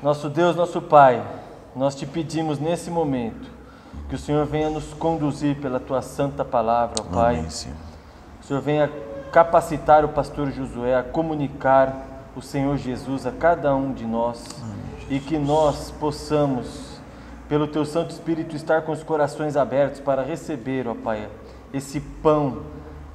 Nosso Deus, nosso Pai, nós te pedimos nesse momento que o Senhor venha nos conduzir pela tua santa palavra, ó Pai. Amém, Senhor. O Senhor venha capacitar o pastor Josué a comunicar o Senhor Jesus a cada um de nós. Amém. E que nós possamos, pelo teu Santo Espírito, estar com os corações abertos para receber, ó Pai, esse pão,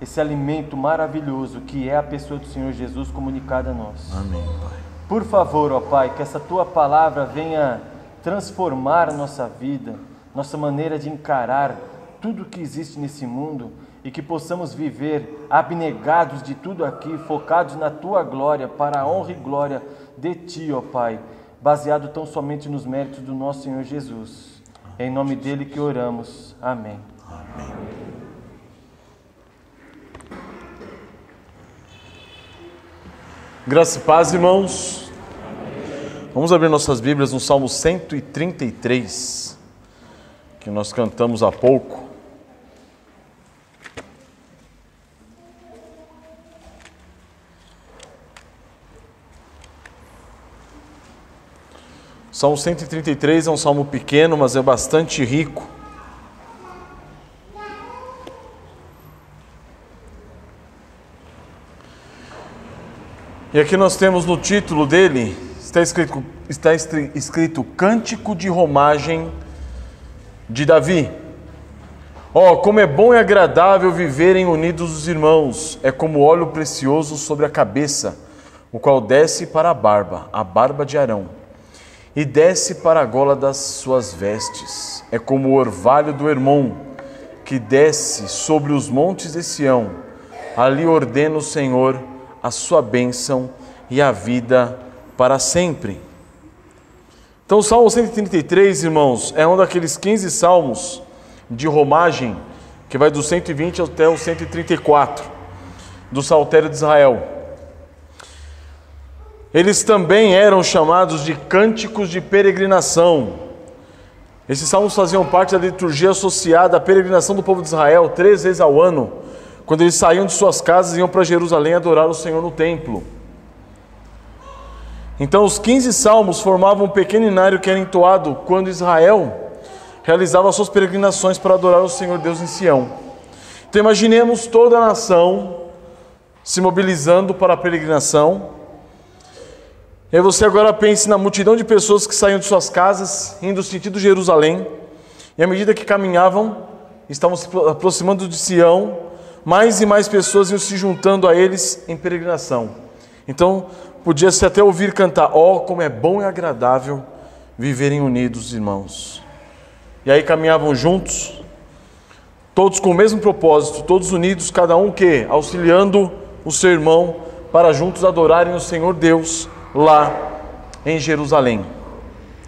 esse alimento maravilhoso que é a pessoa do Senhor Jesus comunicada a nós. Amém, Pai. Por favor, ó Pai, que essa tua palavra venha transformar a nossa vida, nossa maneira de encarar tudo que existe nesse mundo e que possamos viver abnegados de tudo aqui, focados na tua glória, para a honra e glória de ti, ó Pai, baseado tão somente nos méritos do nosso Senhor Jesus. É em nome dele que oramos. Amém. Amém. Graça e paz, irmãos. Vamos abrir nossas Bíblias no Salmo 133, que nós cantamos há pouco. Salmo 133 é um salmo pequeno, mas é bastante rico. E aqui nós temos no título dele, está escrito Cântico de Romagem de Davi. Como é bom e agradável viverem unidos os irmãos, é como óleo precioso sobre a cabeça, o qual desce para a barba de Arão, e desce para a gola das suas vestes. É como o orvalho do Hermon, que desce sobre os montes de Sião. Ali ordena o Senhor a sua bênção e a vida para sempre. Então o Salmo 133, irmãos, é um daqueles 15 salmos de romagem, que vai do 120 até o 134, do Saltério de Israel. Eles também eram chamados de cânticos de peregrinação. Esses salmos faziam parte da liturgia associada à peregrinação do povo de Israel 3 vezes ao ano, quando eles saíam de suas casas e iam para Jerusalém adorar o Senhor no templo. Então os 15 salmos formavam um pequeno inário que era entoado quando Israel realizava suas peregrinações para adorar o Senhor Deus em Sião. Então imaginemos toda a nação se mobilizando para a peregrinação. E aí você agora pense na multidão de pessoas que saíam de suas casas, indo sentido Jerusalém, e à medida que caminhavam, estavam se aproximando de Sião, mais e mais pessoas iam se juntando a eles em peregrinação. Então, podia-se até ouvir cantar, como é bom e agradável viverem unidos, irmãos. E aí caminhavam juntos, todos com o mesmo propósito, todos unidos, cada um auxiliando o seu irmão, para juntos adorarem o Senhor Deus lá em Jerusalém.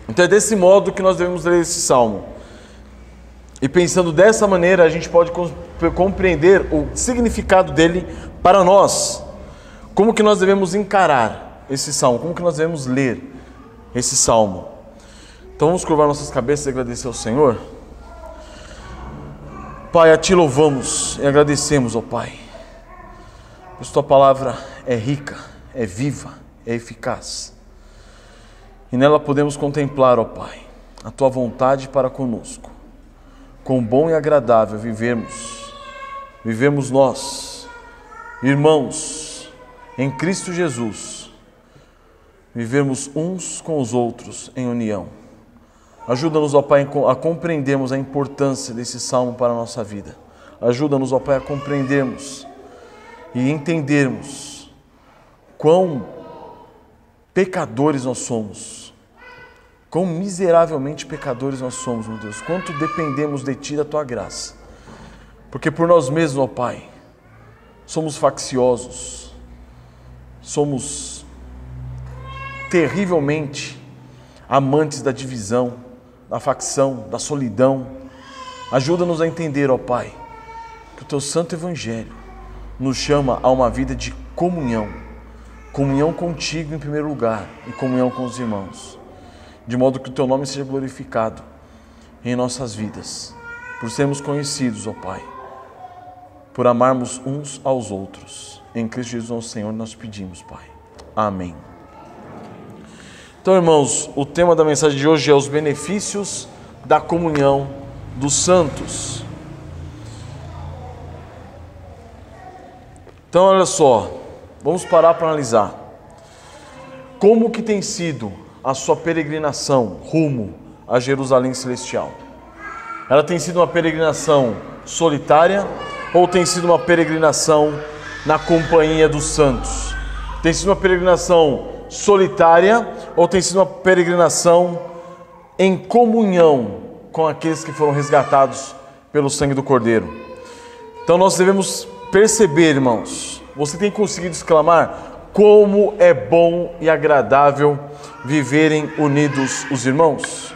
Então é desse modo que nós devemos ler esse salmo. E pensando dessa maneira, a gente pode compreender o significado dele para nós. Como que nós devemos encarar esse salmo? Como que nós devemos ler esse salmo? Então vamos curvar nossas cabeças e agradecer ao Senhor. Pai, a Ti louvamos e agradecemos, Pai, pois Tua palavra é rica, é viva, é eficaz. E nela podemos contemplar, Pai, a Tua vontade para conosco. Quão bom e agradável vivemos nós, irmãos, em Cristo Jesus, vivemos uns com os outros em união. Ajuda-nos, Pai, a compreendermos a importância desse salmo para a nossa vida. Ajuda-nos, Pai, a compreendermos e entendermos quão pecadores nós somos. Quão miseravelmente pecadores nós somos, meu Deus. Quanto dependemos de Ti, da Tua graça. Porque por nós mesmos, Pai, somos facciosos. Somos terrivelmente amantes da divisão, da facção, da solidão. Ajuda-nos a entender, Pai, que o Teu Santo Evangelho nos chama a uma vida de comunhão. Comunhão contigo em primeiro lugar e comunhão com os irmãos. De modo que o Teu nome seja glorificado em nossas vidas, por sermos conhecidos, Pai, por amarmos uns aos outros. Em Cristo Jesus, nosso Senhor, nós pedimos, Pai. Amém. Então, irmãos, o tema da mensagem de hoje é os benefícios da comunhão dos santos. Então, olha só, vamos parar para analisar. Como que tem sido a sua peregrinação rumo a Jerusalém Celestial? Ela tem sido uma peregrinação solitária ou tem sido uma peregrinação na companhia dos santos? Tem sido uma peregrinação solitária ou tem sido uma peregrinação em comunhão com aqueles que foram resgatados pelo sangue do Cordeiro? Então nós devemos perceber, irmãos, você tem conseguido exclamar: como é bom e agradável viverem unidos os irmãos?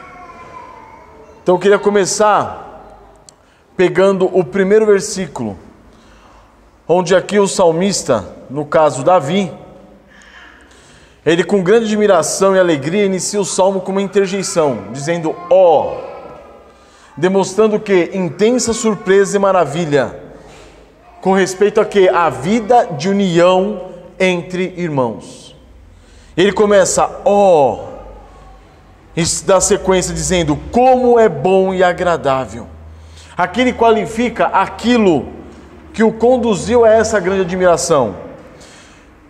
Então eu queria começar pegando o primeiro versículo, onde aqui o salmista, no caso Davi, ele com grande admiração e alegria inicia o salmo com uma interjeição, dizendo ó, demonstrando que intensa surpresa e maravilha com respeito a que? A vida de união entre irmãos. Ele começa ó, e dá sequência dizendo como é bom e agradável. Aqui ele qualifica aquilo que o conduziu a essa grande admiração.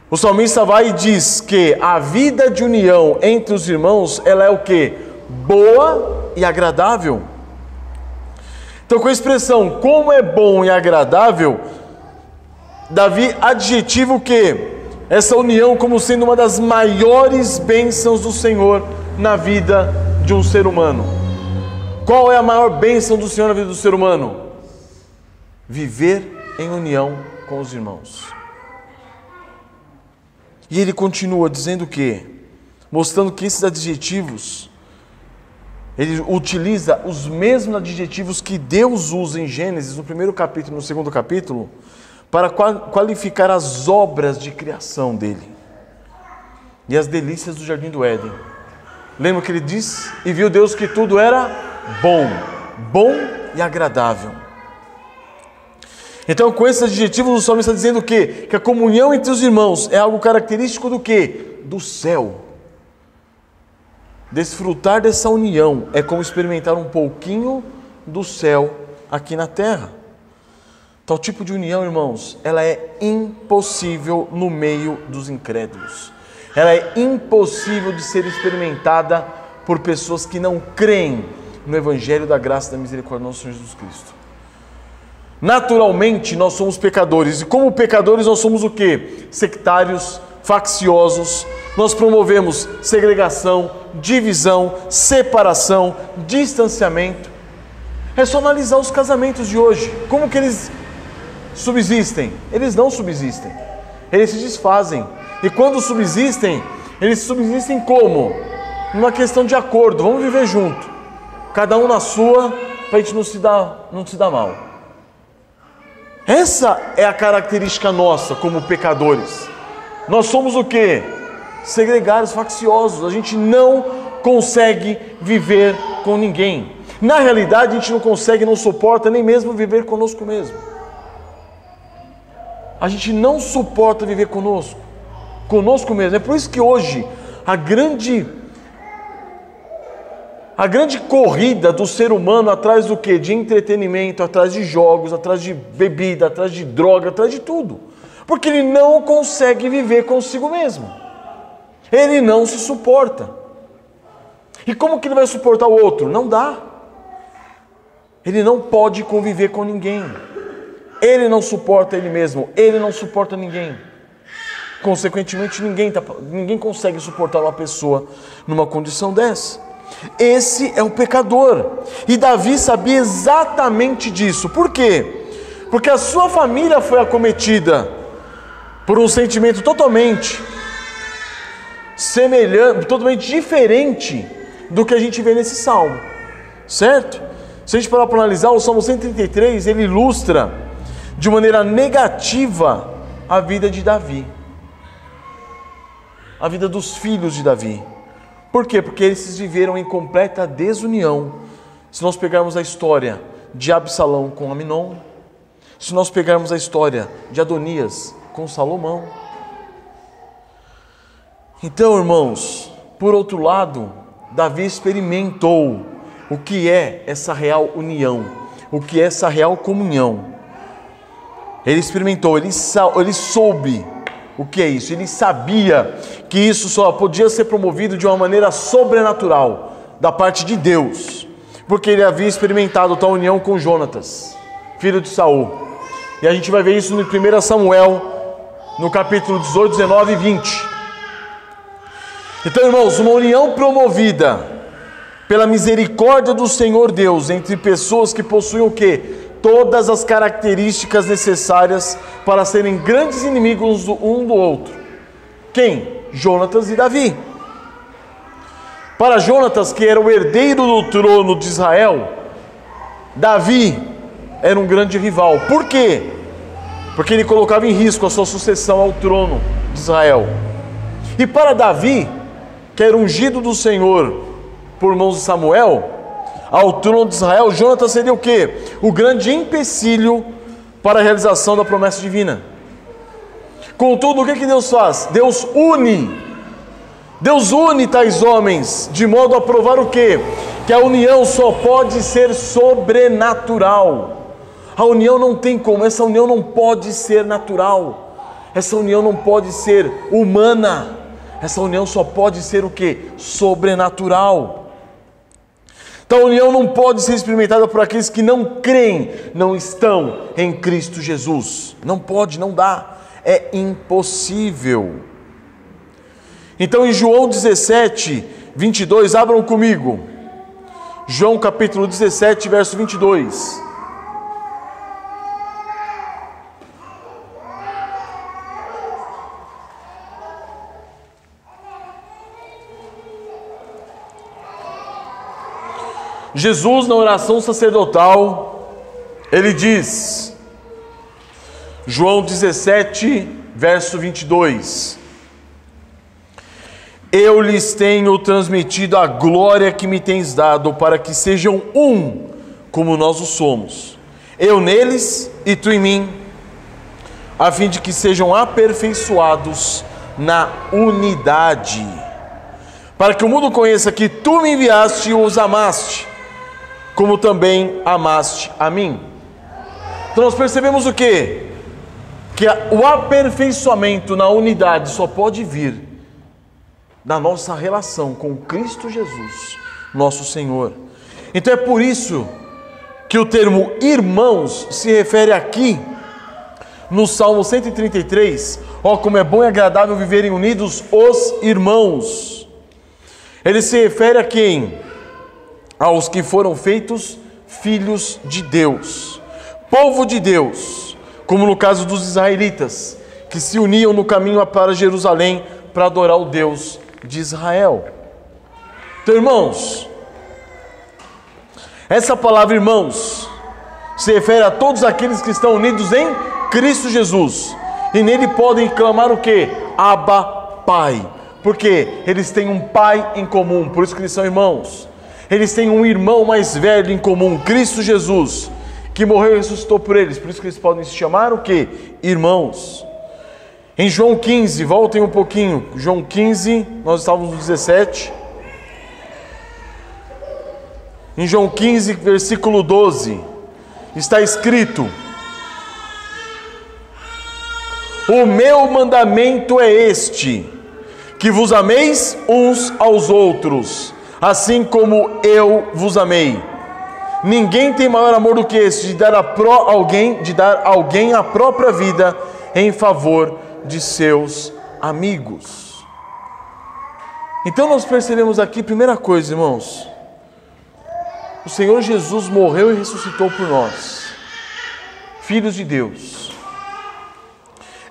O salmista vai e diz que a vida de união entre os irmãos, ela é o que? Boa e agradável. Então, com a expressão como é bom e agradável, Davi adjetiva o que? Essa união como sendo uma das maiores bênçãos do Senhor na vida de um ser humano. Qual é a maior bênção do Senhor na vida do ser humano? Viver em união com os irmãos. E ele continua dizendo o quê? Mostrando que esses adjetivos, ele utiliza os mesmos adjetivos que Deus usa em Gênesis, no primeiro capítulo e no segundo capítulo, para qualificar as obras de criação dele e as delícias do jardim do Éden. Lembra que ele diz? E viu Deus que tudo era bom e agradável. Então, com esses adjetivos, o salmista está dizendo o quê? Que a comunhão entre os irmãos é algo característico do quê? Do céu. Desfrutar dessa união é como experimentar um pouquinho do céu aqui na terra. Tal tipo de união, irmãos, ela é impossível no meio dos incrédulos. Ela é impossível de ser experimentada por pessoas que não creem no Evangelho da graça e da misericórdia do nosso Senhor Jesus Cristo. Naturalmente, nós somos pecadores. E como pecadores, nós somos o quê? Sectários, facciosos. Nós promovemos segregação, divisão, separação, distanciamento. É só analisar os casamentos de hoje. Como que eles subsistem? Eles não subsistem. Eles se desfazem. E quando subsistem, eles subsistem como? Numa questão de acordo. Vamos viver junto. Cada um na sua, para a gente não se dar mal. Essa é a característica nossa como pecadores. Nós somos o quê? Segregados, facciosos. A gente não consegue viver com ninguém. Na realidade, a gente não consegue, não suporta nem mesmo viver conosco mesmo. A gente não suporta viver conosco mesmo. É por isso que hoje a grande corrida do ser humano atrás do quê? De entretenimento, atrás de jogos, atrás de bebida, atrás de droga, atrás de tudo. Porque ele não consegue viver consigo mesmo. Ele não se suporta. E como que ele vai suportar o outro? Não dá. Ele não pode conviver com ninguém. Ele não suporta ele mesmo. Ele não suporta ninguém. Consequentemente, ninguém consegue suportar uma pessoa numa condição dessa. Esse é o pecador. E Davi sabia exatamente disso. Por quê? Porque a sua família foi acometida por um sentimento totalmente semelhante, totalmente diferente do que a gente vê nesse salmo, certo? Se a gente parar para analisar, o Salmo 133, ele ilustra de maneira negativa a vida de Davi, a vida dos filhos de Davi. Por quê? Porque eles viveram em completa desunião. Se nós pegarmos a história de Absalão com Aminon, se nós pegarmos a história de Adonias com Salomão. Então, irmãos, por outro lado, Davi experimentou o que é essa real união, o que é essa real comunhão. Ele experimentou, ele soube o que é isso, ele sabia que isso só podia ser promovido de uma maneira sobrenatural, da parte de Deus, porque ele havia experimentado tal união com Jonatas, filho de Saul. E a gente vai ver isso no 1 Samuel, no capítulo 18, 19 e 20. Então, irmãos, uma união promovida pela misericórdia do Senhor Deus entre pessoas que possuem o quê? Todas as características necessárias para serem grandes inimigos um do outro. Quem? Jonatas e Davi. Para Jonatas, que era o herdeiro do trono de Israel, Davi era um grande rival. Por quê? Porque ele colocava em risco a sua sucessão ao trono de Israel. E para Davi, que era ungido do Senhor por mãos de Samuel, ao trono de Israel, Jonatas seria o quê? O grande empecilho para a realização da promessa divina. Contudo, o que Deus faz? Deus une tais homens, de modo a provar o quê? Que a união só pode ser sobrenatural. A união não tem como, essa união não pode ser natural, essa união não pode ser humana, essa união só pode ser o quê? Sobrenatural. Então a união não pode ser experimentada por aqueles que não creem, não estão em Cristo Jesus. Não pode, não dá, é impossível. Então em João 17, 22, abram comigo, João capítulo 17, verso 22. Jesus, na oração sacerdotal, ele diz, João 17, verso 22, eu lhes tenho transmitido a glória que me tens dado, para que sejam um, como nós o somos, eu neles e tu em mim, a fim de que sejam aperfeiçoados na unidade, para que o mundo conheça que tu me enviaste e os amaste, como também amaste a mim. Então nós percebemos o quê? Que o aperfeiçoamento na unidade só pode vir da nossa relação com Cristo Jesus, nosso Senhor. Então é por isso que o termo irmãos se refere aqui, no Salmo 133, ó como é bom e agradável viverem unidos os irmãos. Ele se refere a quem? Aos que foram feitos filhos de Deus, povo de Deus, como no caso dos israelitas, que se uniam no caminho para Jerusalém para adorar o Deus de Israel. Então, irmãos, essa palavra irmãos se refere a todos aqueles que estão unidos em Cristo Jesus, e nele podem clamar o quê? Abba, Pai, porque eles têm um Pai em comum, por isso que eles são irmãos. Eles têm um irmão mais velho em comum, Cristo Jesus, que morreu e ressuscitou por eles. Por isso que eles podem se chamar o quê? Irmãos. Em João 15, voltem um pouquinho. João 15, nós estávamos no 17. Em João 15, versículo 12, está escrito: o meu mandamento é este, que vos ameis uns aos outros, assim como eu vos amei. Ninguém tem maior amor do que este, de dar alguém a própria vida em favor de seus amigos. Então nós percebemos aqui, primeira coisa, irmãos, o Senhor Jesus morreu e ressuscitou por nós, filhos de Deus.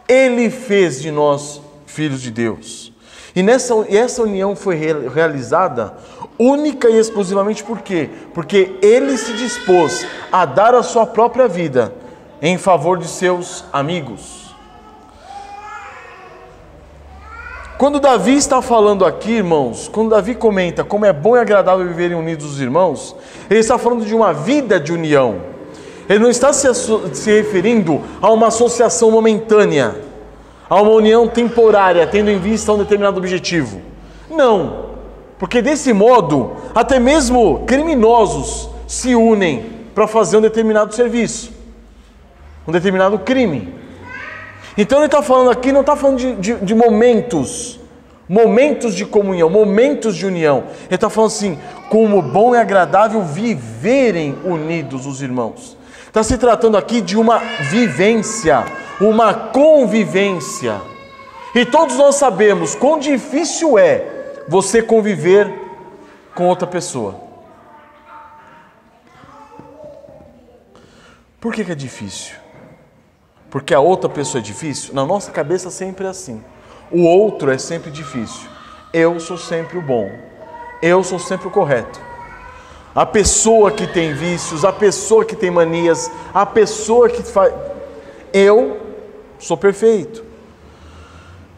Ele fez de nós filhos de Deus. E essa união foi realizada única e exclusivamente por quê? Porque Ele se dispôs a dar a sua própria vida em favor de seus amigos. Quando Davi está falando aqui, irmãos, quando Davi comenta como é bom e agradável viverem unidos os irmãos, ele está falando de uma vida de união. Ele não está se referindo a uma associação momentânea, a uma união temporária, tendo em vista um determinado objetivo. Não. Porque desse modo, até mesmo criminosos se unem para fazer um determinado serviço, um determinado crime. Então ele está falando aqui, não está falando de momentos de comunhão, momentos de união. Ele está falando assim, como bom e agradável viverem unidos os irmãos. Está se tratando aqui de uma vivência, uma convivência. E todos nós sabemos quão difícil é você conviver com outra pessoa. Por que é difícil? Porque a outra pessoa é difícil? Na nossa cabeça sempre é assim. O outro é sempre difícil. Eu sou sempre o bom. Eu sou sempre o correto. A pessoa que tem vícios, a pessoa que tem manias, a pessoa que faz... Eu sou perfeito.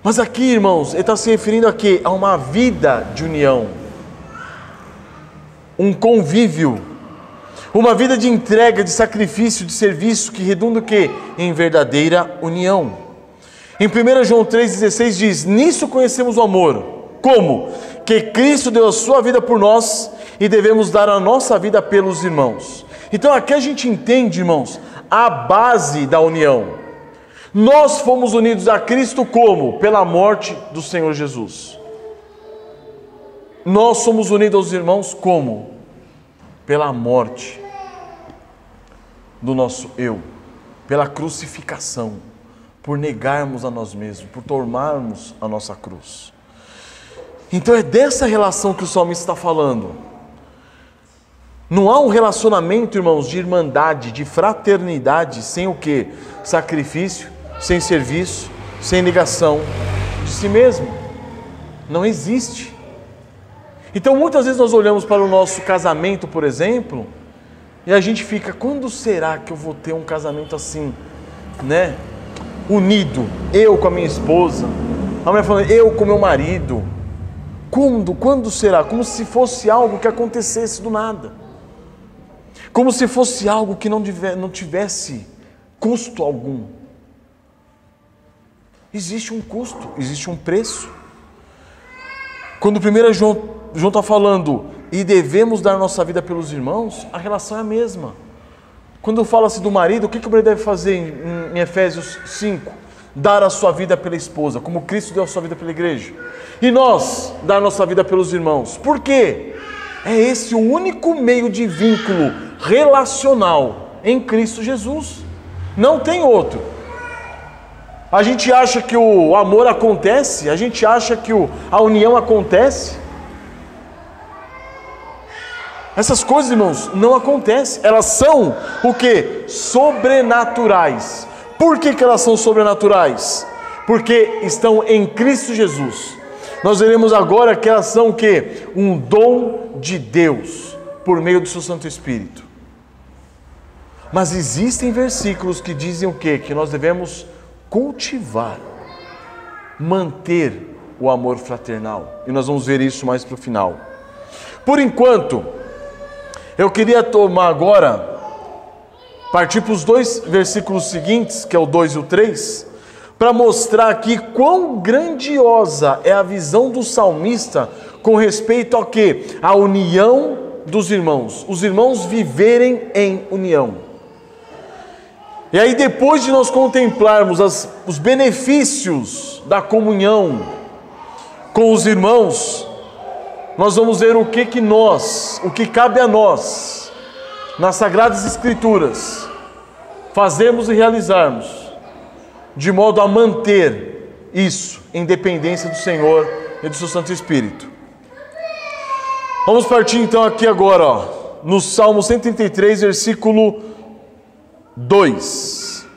Mas aqui, irmãos, ele está se referindo a quê? A uma vida de união. Um convívio. Uma vida de entrega, de sacrifício, de serviço que redunda o quê? Em verdadeira união. Em 1 João 3,16 diz: nisso conhecemos o amor. Como? Que Cristo deu a sua vida por nós e devemos dar a nossa vida pelos irmãos. Então aqui a gente entende, irmãos, a base da união. Nós fomos unidos a Cristo como? Pela morte do Senhor Jesus. Nós somos unidos aos irmãos como? Pela morte do nosso eu, pela crucificação, por negarmos a nós mesmos, por tomarmos a nossa cruz. Então é dessa relação que o salmista está falando. Não há um relacionamento, irmãos, de irmandade, de fraternidade, sem o quê? Sacrifício, sem serviço, sem negação de si mesmo. Não existe. Então muitas vezes nós olhamos para o nosso casamento, por exemplo, e a gente fica, quando será que eu vou ter um casamento assim, né? Unido, eu com a minha esposa, a mulher falando, eu com meu marido. Quando será? Como se fosse algo que acontecesse do nada. Como se fosse algo que não tivesse custo algum. Existe um custo, existe um preço. Quando 1 João está falando, e devemos dar nossa vida pelos irmãos, a relação é a mesma. Quando fala-se do marido, o que o marido deve fazer em Efésios 5? Dar a sua vida pela esposa, como Cristo deu a sua vida pela igreja. E nós, dar a nossa vida pelos irmãos. Por quê? É esse o único meio de vínculo relacional em Cristo Jesus. Não tem outro. A gente acha que o amor acontece, a gente acha que a união acontece. Essas coisas, irmãos, não acontecem. Elas são o quê? Sobrenaturais. Por que elas são sobrenaturais? Porque estão em Cristo Jesus. Nós veremos agora que elas são o quê? Um dom de Deus, por meio do seu Santo Espírito. Mas existem versículos que dizem o quê? Que nós devemos cultivar, manter o amor fraternal. E nós vamos ver isso mais para o final. Por enquanto, eu queria tomar agora, partir para os dois versículos seguintes, que é o 2 e o 3, para mostrar aqui quão grandiosa é a visão do salmista com respeito ao quê? A união dos irmãos. Os irmãos viverem em união. E aí, depois de nós contemplarmos os benefícios da comunhão com os irmãos, nós vamos ver o que cabe a nós, nas Sagradas Escrituras, fazermos e realizarmos, de modo a manter isso em dependência do Senhor e do seu Santo Espírito. Vamos partir então aqui agora, no Salmo 133, versículo 2.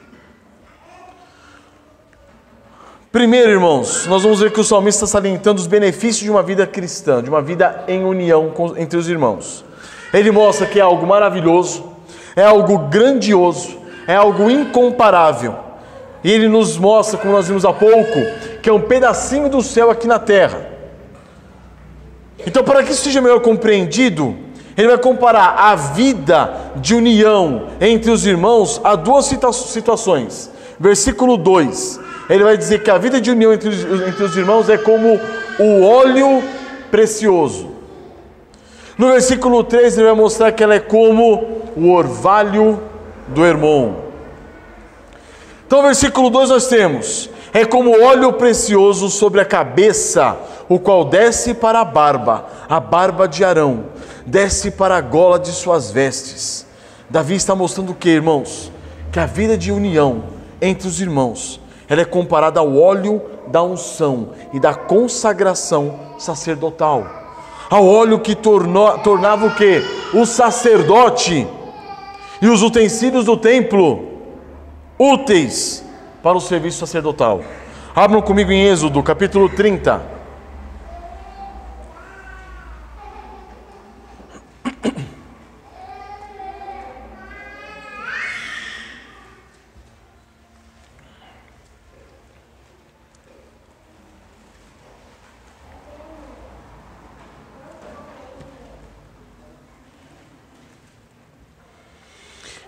Primeiro, irmãos, nós vamos ver que o salmista está salientando os benefícios de uma vida cristã, de uma vida em união entre os irmãos. Ele mostra que é algo maravilhoso, é algo grandioso, é algo incomparável. E ele nos mostra, como nós vimos há pouco, que é um pedacinho do céu aqui na terra. Então, para que isso seja melhor compreendido, ele vai comparar a vida de união entre os irmãos a duas situações. Versículo 2, ele vai dizer que a vida de união entre os irmãos é como o óleo precioso. No versículo 3 ele vai mostrar que ela é como o orvalho do Hermon. Então no versículo 2 nós temos: é como óleo precioso sobre a cabeça, o qual desce para a barba de Arão, desce para a gola de suas vestes. Davi está mostrando o que, irmãos? Que a vida de união entre os irmãos, ela é comparada ao óleo da unção e da consagração sacerdotal. Ao óleo que tornava o que? O sacerdote e os utensílios do templo úteis para o serviço sacerdotal. Abram comigo em Êxodo, capítulo 30.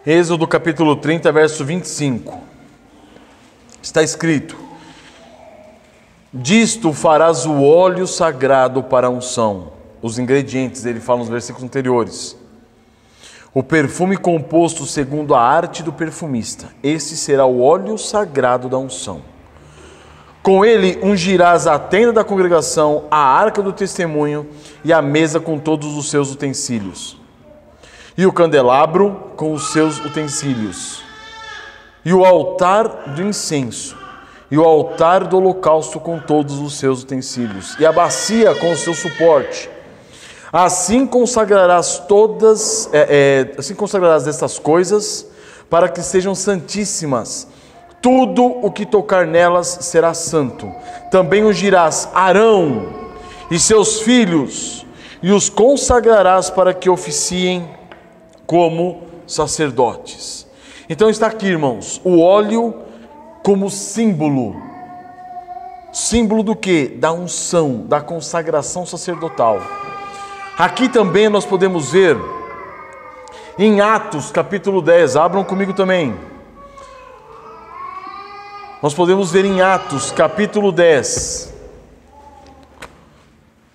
Êxodo capítulo 30, verso 25. Está escrito: disto farás o óleo sagrado para a unção. Os ingredientes, ele fala nos versículos anteriores. O perfume composto segundo a arte do perfumista. Esse será o óleo sagrado da unção. Com ele ungirás a tenda da congregação, a arca do testemunho e a mesa com todos os seus utensílios. E o candelabro com os seus utensílios, e o altar do incenso, e o altar do holocausto com todos os seus utensílios, e a bacia com o seu suporte. Assim consagrarás estas coisas, para que sejam santíssimas. Tudo o que tocar nelas será santo. Também ungirás Arão e seus filhos, e os consagrarás para que oficiem como sacerdotes. Então está aqui, irmãos, o óleo como símbolo do que? Da unção, da consagração sacerdotal. Aqui também nós podemos ver em Atos capítulo 10, abram comigo também. Nós podemos ver em Atos capítulo 10,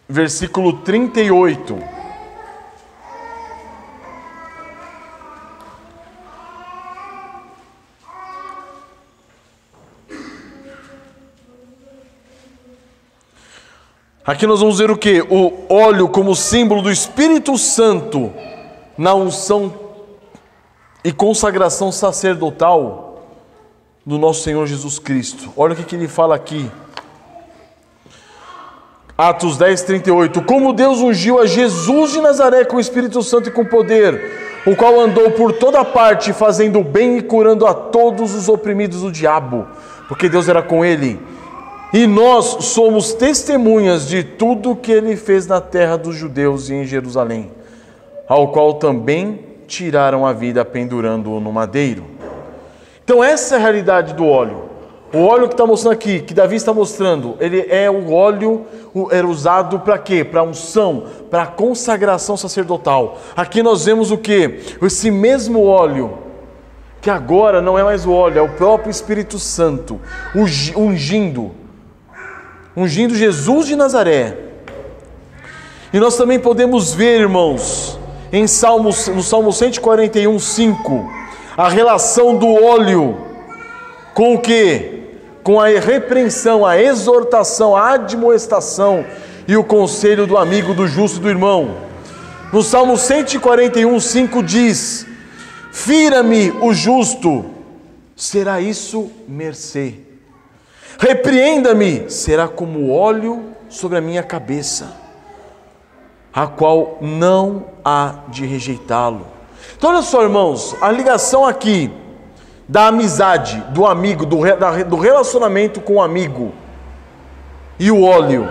versículo 38. Aqui nós vamos ver o que? O óleo como símbolo do Espírito Santo na unção e consagração sacerdotal do nosso Senhor Jesus Cristo. Olha o que ele fala aqui. Atos 10, 38. Como Deus ungiu a Jesus de Nazaré com o Espírito Santo e com poder, o qual andou por toda parte fazendo bem e curando a todos os oprimidos do diabo, porque Deus era com ele. E nós somos testemunhas de tudo que ele fez na terra dos judeus e em Jerusalém, ao qual também tiraram a vida pendurando-o no madeiro. Então essa é a realidade do óleo. O óleo que está mostrando aqui, que Davi está mostrando, ele é o óleo, era usado para quê? Para unção, para consagração sacerdotal. Aqui nós vemos o quê? Esse mesmo óleo, que agora não é mais o óleo, é o próprio Espírito Santo, ungindo Jesus de Nazaré. E nós também podemos ver, irmãos, no Salmo 141, 5, a relação do óleo com o quê? Com a repreensão, a exortação, a admoestação e o conselho do amigo, do justo e do irmão. No Salmo 141, 5 diz: fira-me o justo, será isso mercê. Repreenda-me, será como óleo sobre a minha cabeça, a qual não há de rejeitá-lo. Então olha só, irmãos, a ligação aqui da amizade, do amigo, do relacionamento com o amigo e o óleo.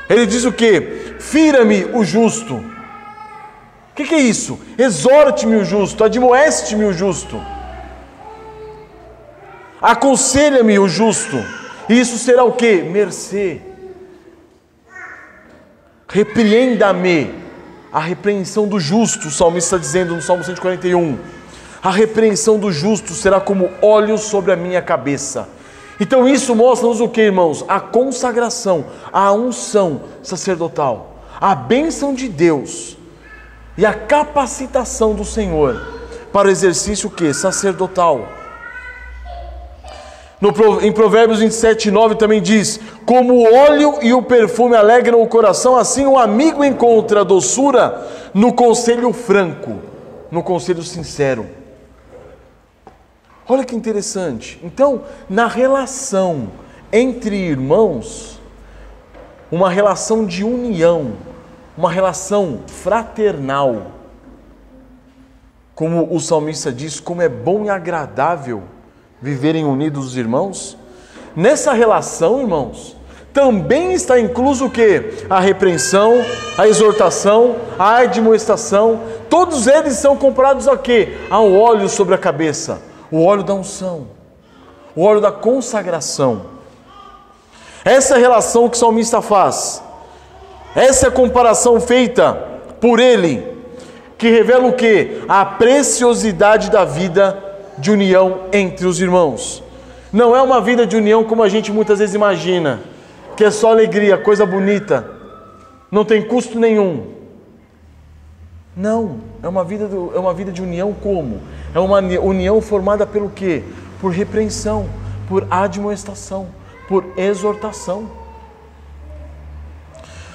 Ele diz o quê? Fira-me o justo. O que é isso? Exorte-me o justo, admoeste-me o justo, aconselha-me o justo. Isso será o quê? Mercê. Repreenda-me. A repreensão do justo, o salmista está dizendo no Salmo 141. A repreensão do justo será como óleo sobre a minha cabeça. Então isso mostra-nos o que, irmãos? A consagração, a unção sacerdotal, a bênção de Deus e a capacitação do Senhor para o exercício que? Sacerdotal. Em Provérbios 27:9 também diz: como o óleo e o perfume alegram o coração, assim o amigo encontra doçura no conselho franco, no conselho sincero. Olha que interessante. Então, na relação entre irmãos, uma relação de união, uma relação fraternal, como o salmista diz, como é bom e agradável viverem unidos os irmãos. Nessa relação, irmãos, também está incluso o quê? A repreensão, a exortação, a admoestação. Todos eles são comparados a quê? Ao óleo sobre a cabeça, o óleo da unção, o óleo da consagração. Essa é a relação que o salmista faz. Essa é a comparação feita por ele, que revela o quê? A preciosidade da vida de união entre os irmãos. Não é uma vida de união como a gente muitas vezes imagina, que é só alegria, coisa bonita, não tem custo nenhum. Não, é uma vida de união como? É uma união formada pelo quê? Por repreensão, por admoestação, por exortação.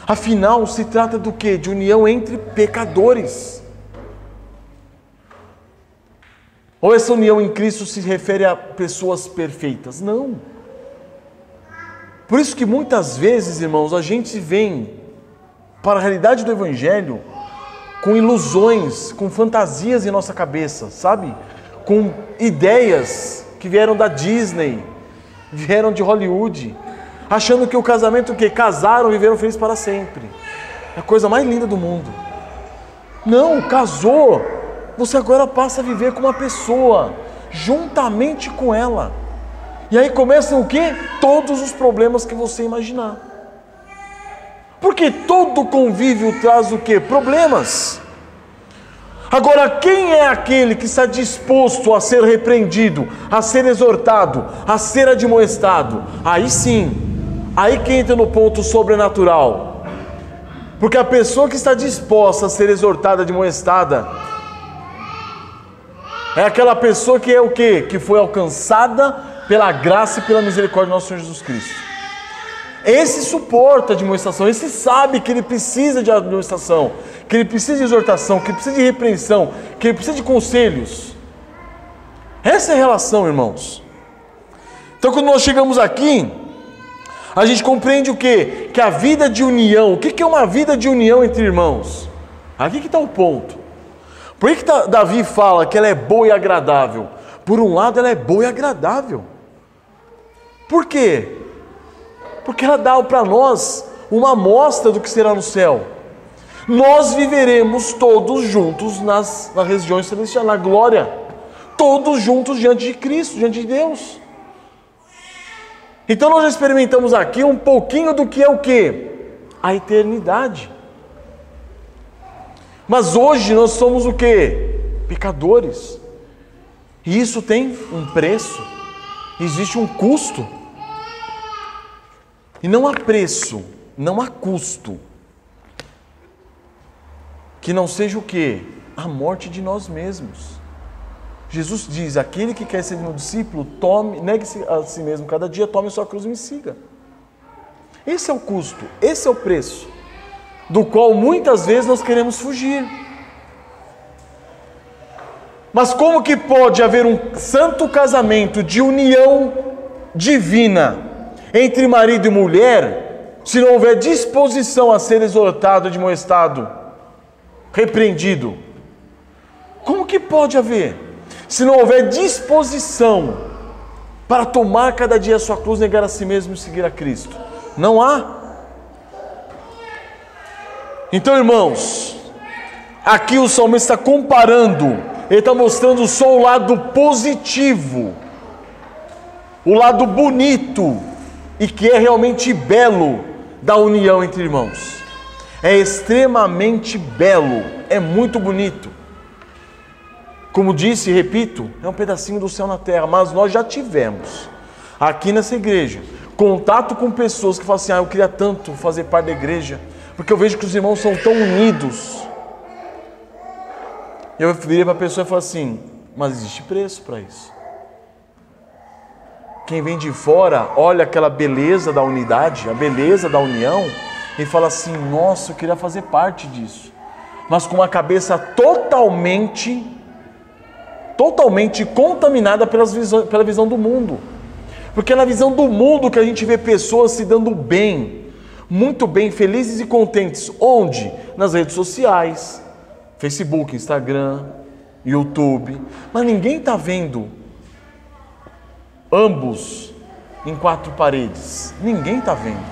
Afinal, se trata do quê? De união entre pecadores. Ou essa união em Cristo se refere a pessoas perfeitas? Não. Por isso que muitas vezes, irmãos, a gente vem para a realidade do Evangelho com ilusões, com fantasias em nossa cabeça, sabe? Com ideias que vieram da Disney, vieram de Hollywood, achando que o casamento, que casaram, viveram felizes para sempre. É a coisa mais linda do mundo. Não, casou, você agora passa a viver com uma pessoa, juntamente com ela. E aí começam o quê? Todos os problemas que você imaginar. Porque todo convívio traz o quê? Problemas. Agora, quem é aquele que está disposto a ser repreendido, a ser exortado, a ser admoestado? Aí sim, aí que entra no ponto sobrenatural. Porque a pessoa que está disposta a ser exortada, admoestada, é aquela pessoa que é o quê? Que foi alcançada pela graça e pela misericórdia do nosso Senhor Jesus Cristo. Esse suporta a admoestação, esse sabe que ele precisa de admoestação, que ele precisa de exortação, que ele precisa de repreensão, que ele precisa de conselhos. Essa é a relação, irmãos. Então, quando nós chegamos aqui, a gente compreende o quê? Que a vida de união, o que é uma vida de união entre irmãos? Aqui que está o ponto. Por que Davi fala que ela é boa e agradável? Por um lado, ela é boa e agradável. Por quê? Porque ela dá para nós uma amostra do que será no céu. Nós viveremos todos juntos nas regiões celestiais, na glória. Todos juntos diante de Cristo, diante de Deus. Então nós já experimentamos aqui um pouquinho do que é o quê? A eternidade. Mas hoje nós somos o quê? Pecadores. E isso tem um preço. Existe um custo. E não há preço, não há custo que não seja o quê? A morte de nós mesmos. Jesus diz: aquele que quer ser meu discípulo, negue-se a si mesmo cada dia, tome a sua cruz e me siga. Esse é o custo, esse é o preço, do qual muitas vezes nós queremos fugir. Mas como que pode haver um santo casamento de união divina entre marido e mulher, se não houver disposição a ser exortado, admoestado, repreendido? Como que pode haver? Se não houver disposição para tomar cada dia a sua cruz, negar a si mesmo e seguir a Cristo. Não há. Então, irmãos, aqui o salmista está comparando, ele está mostrando só o lado positivo, o lado bonito, e que é realmente belo da união entre irmãos. É extremamente belo, é muito bonito. Como disse e repito, é um pedacinho do céu na terra, mas nós já tivemos aqui nessa igreja contato com pessoas que falam assim: eu queria tanto fazer parte da igreja, porque eu vejo que os irmãos são tão unidos. eu viria para a pessoa e falar assim, mas existe preço para isso. Quem vem de fora olha aquela beleza da unidade, a beleza da união, e fala assim, nossa, eu queria fazer parte disso. Mas com uma cabeça totalmente contaminada pela visão do mundo. Porque é na visão do mundo que a gente vê pessoas se dando bem, muito bem, felizes e contentes. Onde? Nas redes sociais, Facebook, Instagram, YouTube. Mas ninguém está vendo ambos em quatro paredes. Ninguém está vendo.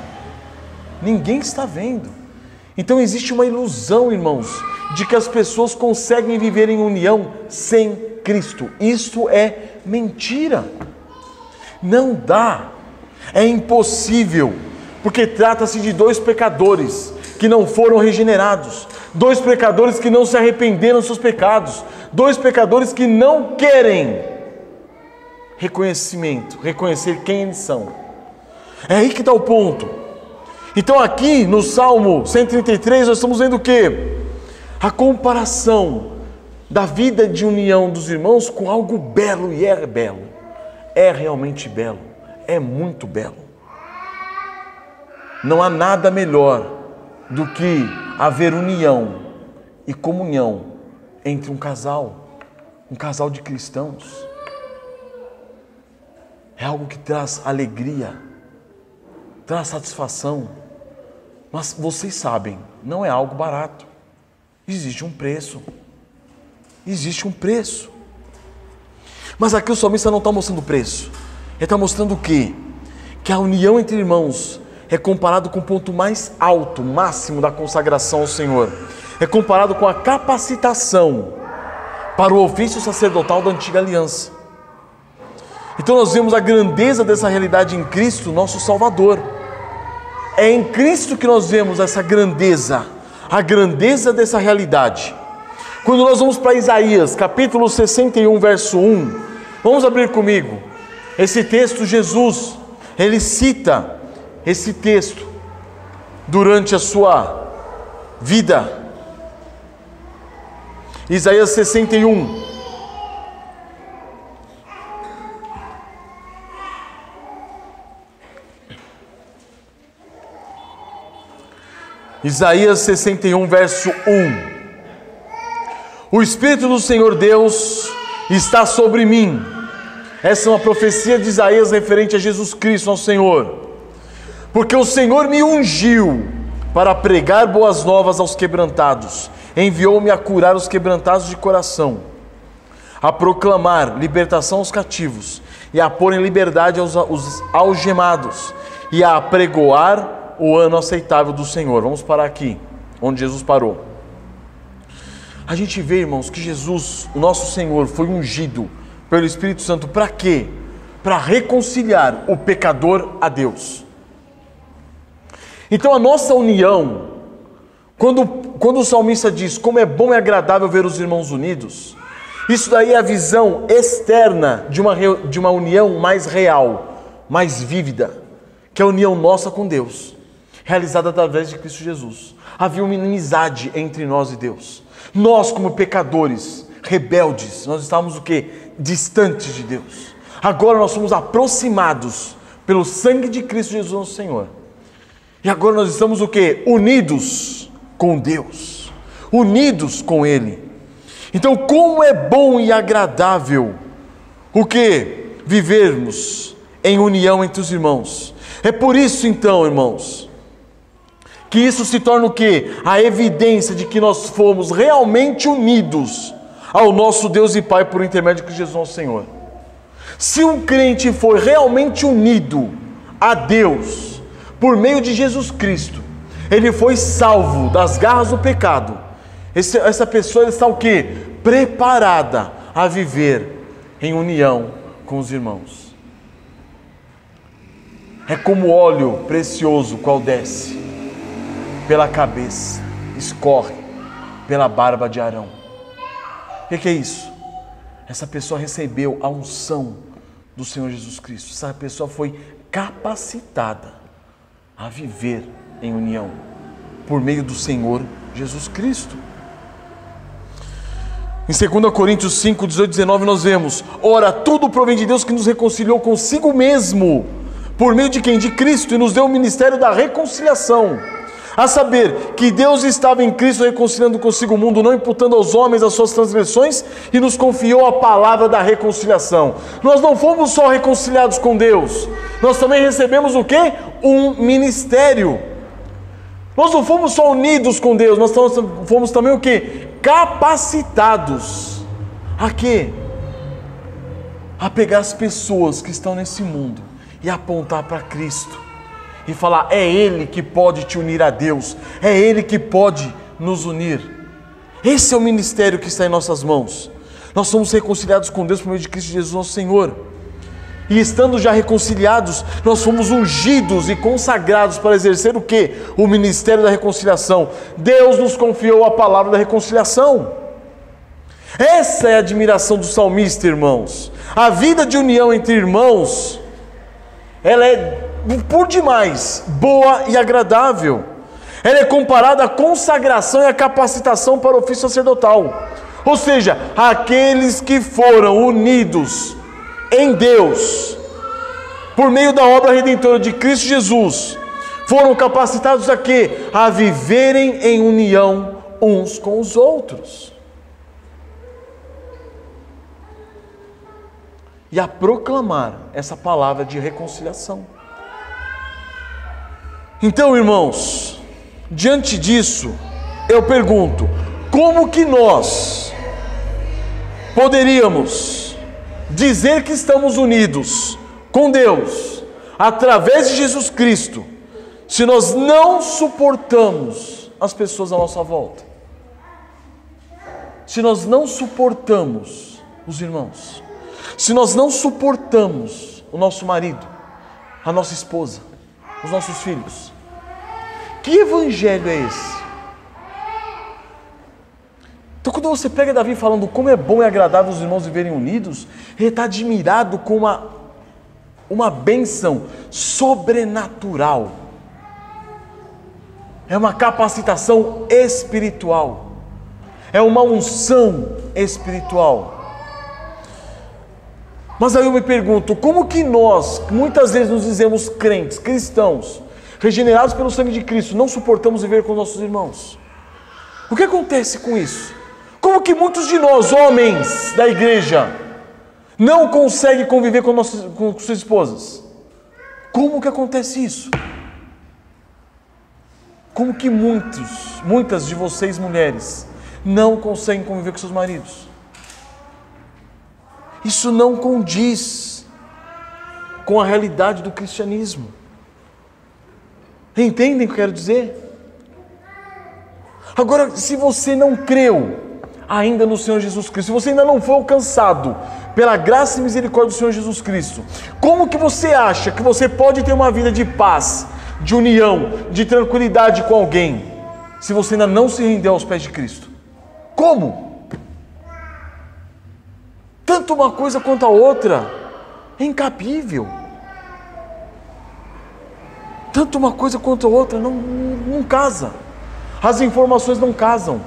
Ninguém está vendo. Então existe uma ilusão, irmãos, de que as pessoas conseguem viver em união sem Cristo. Isso é mentira. Não dá. É impossível. Porque trata-se de dois pecadores que não foram regenerados. Dois pecadores que não se arrependeram dos seus pecados. Dois pecadores que não querem reconhecer quem eles são. É aí que está o ponto. Então aqui no Salmo 133 nós estamos vendo o quê? A comparação da vida de união dos irmãos com algo belo, e é belo. É realmente belo. É muito belo. Não há nada melhor do que haver união e comunhão entre um casal de cristãos. É algo que traz alegria, traz satisfação. Mas vocês sabem, não é algo barato. Existe um preço. Existe um preço. Mas aqui o salmista não está mostrando o preço. Ele está mostrando o quê? Que a união entre irmãos é comparado com o ponto mais alto, máximo da consagração ao Senhor. É comparado com a capacitação para o ofício sacerdotal da antiga aliança. Então nós vemos a grandeza dessa realidade em Cristo, nosso Salvador. É em Cristo que nós vemos essa grandeza, a grandeza dessa realidade. Quando nós vamos para Isaías, capítulo 61, verso 1, vamos abrir comigo. Esse texto, Jesus, ele cita esse texto durante a sua vida. Isaías 61. Isaías 61, verso 1. O Espírito do Senhor Deus está sobre mim. Essa é uma profecia de Isaías referente a Jesus Cristo, ao Senhor. Porque o Senhor me ungiu para pregar boas novas aos quebrantados. Enviou-me a curar os quebrantados de coração, a proclamar libertação aos cativos e a pôr em liberdade aos algemados e a apregoar o ano aceitável do Senhor. Vamos parar aqui, onde Jesus parou. A gente vê, irmãos, que Jesus, o nosso Senhor, foi ungido pelo Espírito Santo para quê? Para reconciliar o pecador a Deus. Então a nossa união, quando o salmista diz como é bom e agradável ver os irmãos unidos, isso daí é a visão externa de uma união mais real, mais vívida, que é a união nossa com Deus, realizada através de Cristo Jesus. Havia uma inimizade entre nós e Deus. Nós, como pecadores, rebeldes, nós estávamos o quê? Distantes de Deus. Agora nós somos aproximados pelo sangue de Cristo Jesus, nosso Senhor. E agora nós estamos o quê? Unidos com Deus. Unidos com Ele. Então, como é bom e agradável o quê? Vivermos em união entre os irmãos. É por isso, então, irmãos, que isso se torna o quê? A evidência de que nós fomos realmente unidos ao nosso Deus e Pai por intermédio de Jesus nosso Senhor. Se um crente for realmente unido a Deus por meio de Jesus Cristo, ele foi salvo das garras do pecado. Essa pessoa está o quê? Preparada a viver em união com os irmãos. É como óleo precioso qual desce pela cabeça, escorre pela barba de Arão. O que é isso? Essa pessoa recebeu a unção do Senhor Jesus Cristo. Essa pessoa foi capacitada a viver em união por meio do Senhor Jesus Cristo. Em 2 Coríntios 5, 18 e 19 nós vemos: ora, tudo provém de Deus, que nos reconciliou consigo mesmo, por meio de quem? De Cristo, e nos deu o ministério da reconciliação. A saber, que Deus estava em Cristo reconciliando consigo o mundo, não imputando aos homens as suas transgressões, e nos confiou a palavra da reconciliação. Nós não fomos só reconciliados com Deus, nós também recebemos o quê? Um ministério. Nós não fomos só unidos com Deus, nós fomos também o quê? Capacitados. A quê? A pegar as pessoas que estão nesse mundo e apontar para Cristo. E falar, é Ele que pode te unir a Deus, é Ele que pode nos unir. Esse é o ministério que está em nossas mãos. Nós somos reconciliados com Deus por meio de Cristo Jesus nosso Senhor. E estando já reconciliados, nós fomos ungidos e consagrados para exercer o quê? O ministério da reconciliação. Deus nos confiou a palavra da reconciliação. Essa é a admiração do salmista, irmãos. A vida de união entre irmãos, ela é por demais boa e agradável. Ela é comparada à consagração e à capacitação para o ofício sacerdotal. Ou seja, aqueles que foram unidos em Deus por meio da obra redentora de Cristo Jesus foram capacitados a quê? A viverem em união uns com os outros e a proclamar essa palavra de reconciliação. Então, irmãos, diante disso, eu pergunto: como que nós poderíamos dizer que estamos unidos com Deus através de Jesus Cristo, se nós não suportamos as pessoas à nossa volta? Se nós não suportamos os irmãos, se nós não suportamos o nosso marido, a nossa esposa, os nossos filhos, que evangelho é esse? Então, quando você pega Davi falando como é bom e agradável os irmãos viverem unidos, ele está admirado com uma bênção sobrenatural. É uma capacitação espiritual, é uma unção espiritual. Mas aí eu me pergunto, como que nós, muitas vezes nos dizemos crentes, cristãos, regenerados pelo sangue de Cristo, não suportamos viver com nossos irmãos? O que acontece com isso? Como que muitos de nós, homens da igreja, não conseguem conviver com suas esposas? Como que acontece isso? Como que muitas de vocês mulheres não conseguem conviver com seus maridos? Isso não condiz com a realidade do cristianismo. Entendem o que eu quero dizer? Agora, se você não creu ainda no Senhor Jesus Cristo, se você ainda não foi alcançado pela graça e misericórdia do Senhor Jesus Cristo, como que você acha que você pode ter uma vida de paz, de união, de tranquilidade com alguém, se você ainda não se rendeu aos pés de Cristo? Como? Tanto uma coisa quanto a outra é incabível. Tanto uma coisa quanto a outra não casa. As informações não casam.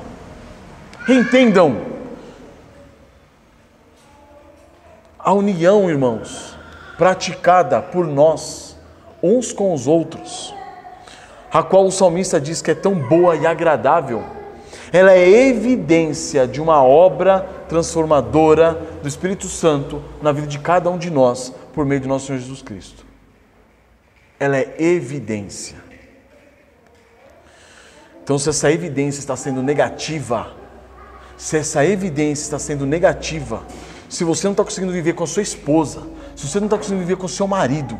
Entendam. A união, irmãos, praticada por nós, uns com os outros, a qual o salmista diz que é tão boa e agradável, ela é evidência de uma obra transformadora do Espírito Santo na vida de cada um de nós, por meio de nosso Senhor Jesus Cristo. Ela é evidência. Então, se essa evidência está sendo negativa, se você não está conseguindo viver com a sua esposa, se você não está conseguindo viver com o seu marido,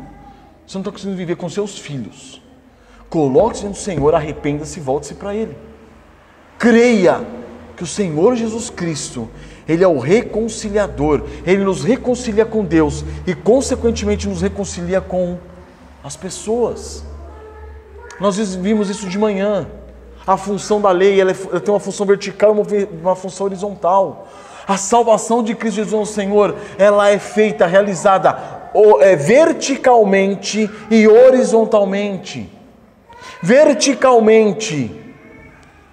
se você não está conseguindo viver com seus filhos, coloque-se diante do Senhor, arrependa-se e volte-se para Ele. Creia que o Senhor Jesus Cristo, Ele é o reconciliador, Ele nos reconcilia com Deus e consequentemente nos reconcilia com as pessoas. Nós vimos isso de manhã. A função da lei, ela tem uma função vertical e uma função horizontal. A salvação de Cristo Jesus nosso Senhor, ela é feita, realizada verticalmente e horizontalmente. Verticalmente,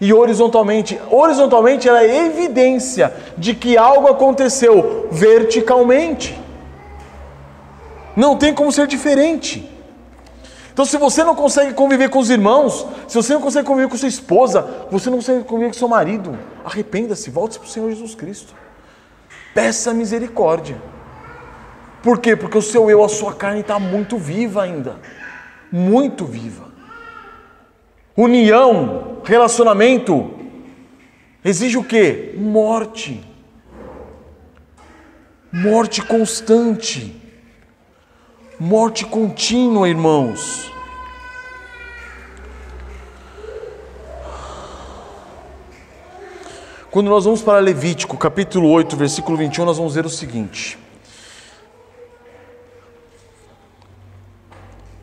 e horizontalmente. Horizontalmente ela é evidência de que algo aconteceu verticalmente. Não tem como ser diferente. Então, se você não consegue conviver com os irmãos, se você não consegue conviver com sua esposa, você não consegue conviver com seu marido, arrependa-se, volte-se para o Senhor Jesus Cristo. Peça misericórdia. Por quê? Porque o seu eu, a sua carne está muito viva ainda. Muito viva. União, relacionamento, exige o quê? Morte. Morte constante. Morte contínua, irmãos. Quando nós vamos para Levítico, capítulo 8, versículo 21, nós vamos ver o seguinte.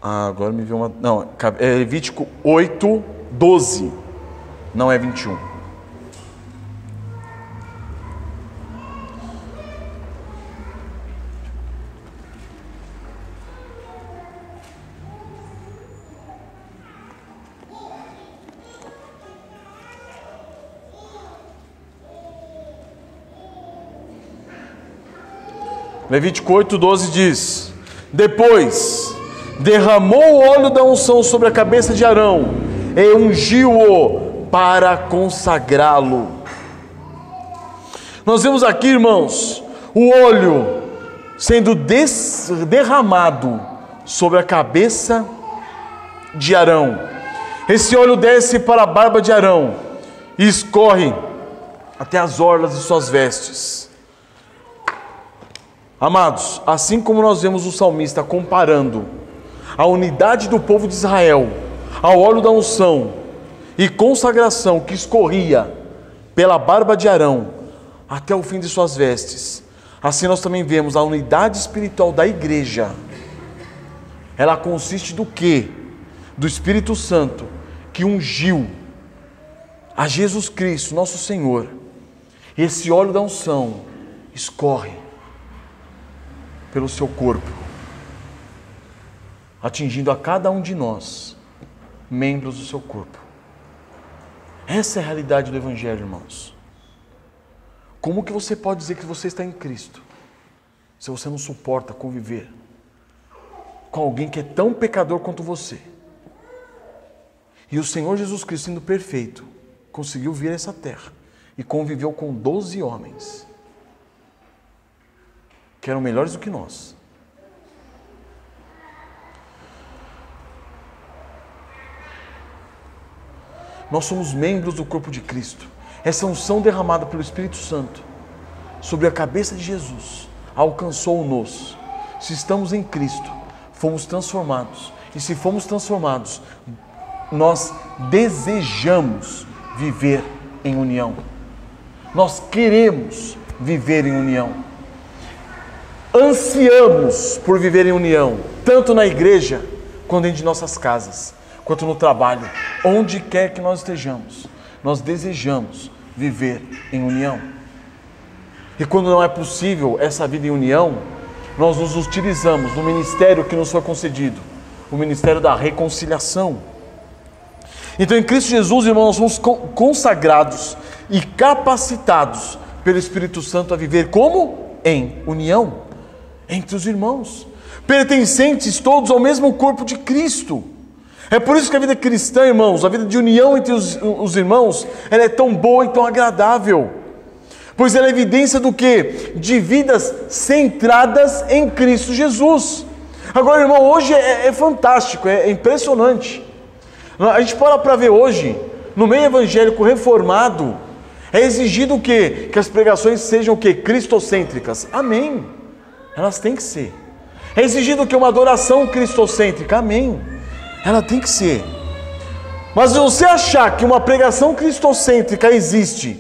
Agora me veio uma... Não, é Levítico 8, 12. Não é 21. Levítico 8,12 diz: depois derramou o óleo da unção sobre a cabeça de Arão e ungiu-o para consagrá-lo. Nós vemos aqui, irmãos, o óleo sendo derramado sobre a cabeça de Arão. Esse óleo desce para a barba de Arão e escorre até as orlas de suas vestes. Amados, assim como nós vemos o salmista comparando a unidade do povo de Israel ao óleo da unção e consagração que escorria pela barba de Arão até o fim de suas vestes, assim nós também vemos a unidade espiritual da igreja. Ela consiste do quê? Do Espírito Santo que ungiu a Jesus Cristo, nosso Senhor. E esse óleo da unção escorre pelo seu corpo, atingindo a cada um de nós, membros do seu corpo. Essa é a realidade do Evangelho, irmãos. Como que você pode dizer que você está em Cristo, se você não suporta conviver com alguém que é tão pecador quanto você? E o Senhor Jesus Cristo, sendo perfeito, conseguiu vir a essa terra e conviveu com 12 homens que eram melhores do que nós. Nós somos membros do corpo de Cristo. Essa unção derramada pelo Espírito Santo sobre a cabeça de Jesus alcançou-nos. Se estamos em Cristo, fomos transformados. E se fomos transformados, nós desejamos viver em união. Nós queremos viver em união. Ansiamos por viver em união, tanto na igreja, quanto dentro de nossas casas, quanto no trabalho, onde quer que nós estejamos, nós desejamos viver em união. E quando não é possível essa vida em união, nós nos utilizamos do ministério que nos foi concedido, o ministério da reconciliação. Então, em Cristo Jesus, irmãos, nós somos consagrados e capacitados pelo Espírito Santo a viver como? Em união entre os irmãos, pertencentes todos ao mesmo corpo de Cristo. É por isso que a vida cristã, irmãos, a vida de união entre os irmãos, ela é tão boa e tão agradável, pois ela é evidência do quê? De vidas centradas em Cristo Jesus. Agora, irmão, hoje é fantástico, é impressionante. A gente para ver hoje, no meio evangélico reformado, é exigido o quê? Que as pregações sejam o quê? Cristocêntricas. Amém. Elas têm que ser. É exigido que uma adoração cristocêntrica. Amém. Ela tem que ser. Mas se você achar que uma pregação cristocêntrica existe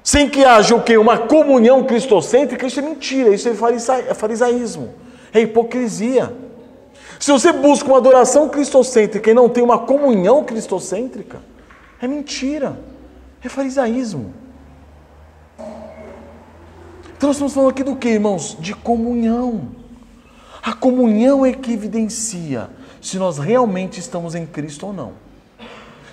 sem que haja o quê? Uma comunhão cristocêntrica, isso é mentira, isso é farisaísmo, é hipocrisia. Se você busca uma adoração cristocêntrica e não tem uma comunhão cristocêntrica, é mentira, é farisaísmo. Então nós estamos falando aqui do que, irmãos? De comunhão. A comunhão é que evidencia se nós realmente estamos em Cristo ou não.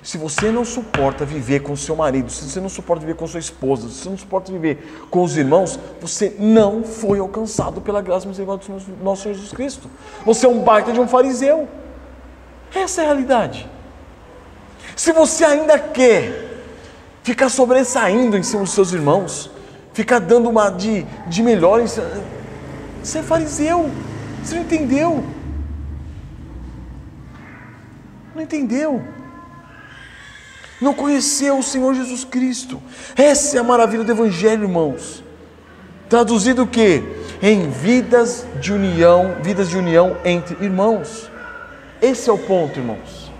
Se você não suporta viver com seu marido, se você não suporta viver com sua esposa, se você não suporta viver com os irmãos, você não foi alcançado pela graça e misericórdia do nosso Senhor Jesus Cristo. Você é um baita de um fariseu. Essa é a realidade. Se você ainda quer ficar sobressaindo em cima dos seus irmãos, ficar dando uma de melhor, você é fariseu. Você não entendeu. Não entendeu. Não conheceu o Senhor Jesus Cristo. Essa é a maravilha do Evangelho, irmãos. Traduzido o quê? Em vidas de união entre irmãos. Esse é o ponto, irmãos.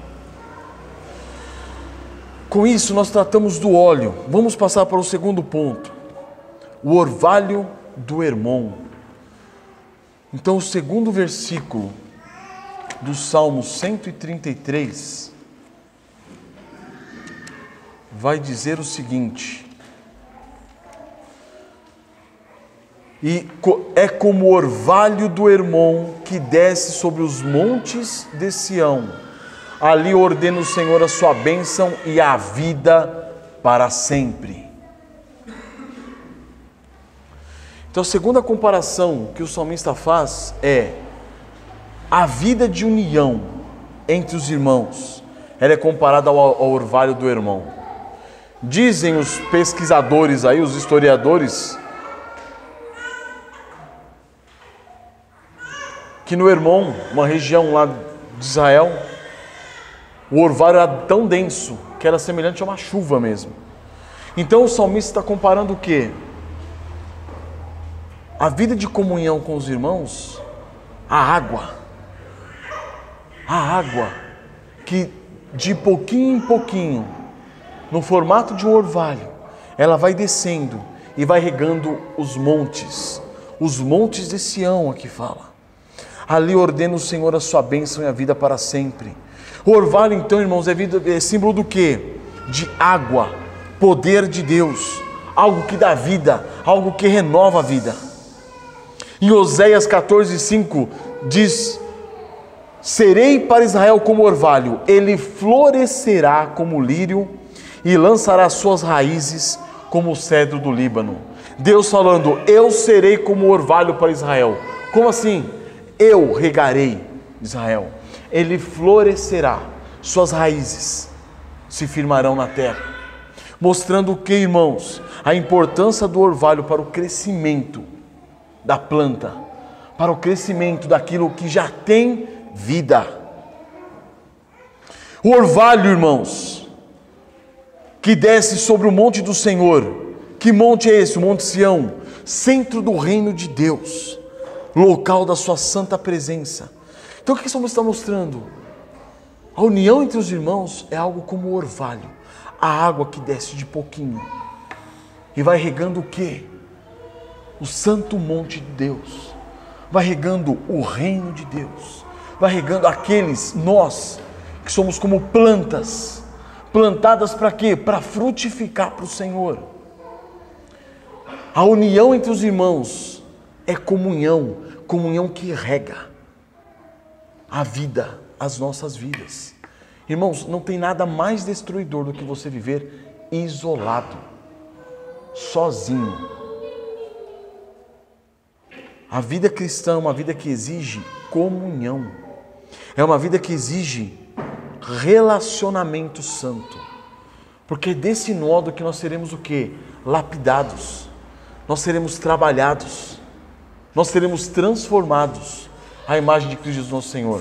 Com isso nós tratamos do óleo. Vamos passar para o segundo ponto. O orvalho do irmão. Então o segundo versículo do Salmo 133 vai dizer o seguinte: e é como o orvalho do Hermon que desce sobre os montes de Sião, ali ordena o Senhor a sua bênção e a vida para sempre. Então a segunda comparação que o salmista faz é a vida de união entre os irmãos. Ela é comparada ao orvalho do Hermon. Dizem os pesquisadores aí, os historiadores, que no Hermon, uma região lá de Israel, o orvalho era tão denso que era semelhante a uma chuva mesmo. Então o salmista está comparando o quê? A vida de comunhão com os irmãos, a água que de pouquinho em pouquinho, no formato de um orvalho, ela vai descendo e vai regando os montes de Sião, aqui fala. Ali ordena o Senhor a sua bênção e a vida para sempre. O orvalho, então, irmãos, é símbolo do quê? De água, poder de Deus, algo que dá vida, algo que renova a vida. Em Oséias 14:5 diz: serei para Israel como orvalho, ele florescerá como lírio e lançará suas raízes como o cedro do Líbano. Deus falando: eu serei como orvalho para Israel. Como assim? Eu regarei Israel. Ele florescerá, suas raízes se firmarão na terra. Mostrando o que, irmãos? A importância do orvalho para o crescimento da planta, para o crescimento daquilo que já tem vida. O orvalho, irmãos, que desce sobre o monte do Senhor. Que monte é esse? O Monte Sião, centro do reino de Deus, local da sua santa presença. Então o que estamos mostrando? A união entre os irmãos é algo como o orvalho, a água que desce de pouquinho e vai regando o quê? O santo monte de Deus, vai regando o reino de Deus, vai regando aqueles, nós, que somos como plantas, plantadas para quê? Para frutificar para o Senhor. A união entre os irmãos é comunhão, comunhão que rega a vida, as nossas vidas. Irmãos, não tem nada mais destruidor do que você viver isolado, sozinho. A vida cristã é uma vida que exige comunhão, é uma vida que exige relacionamento santo, porque é desse modo que nós seremos o quê? Lapidados, nós seremos trabalhados, nós seremos transformados à imagem de Cristo Jesus nosso Senhor.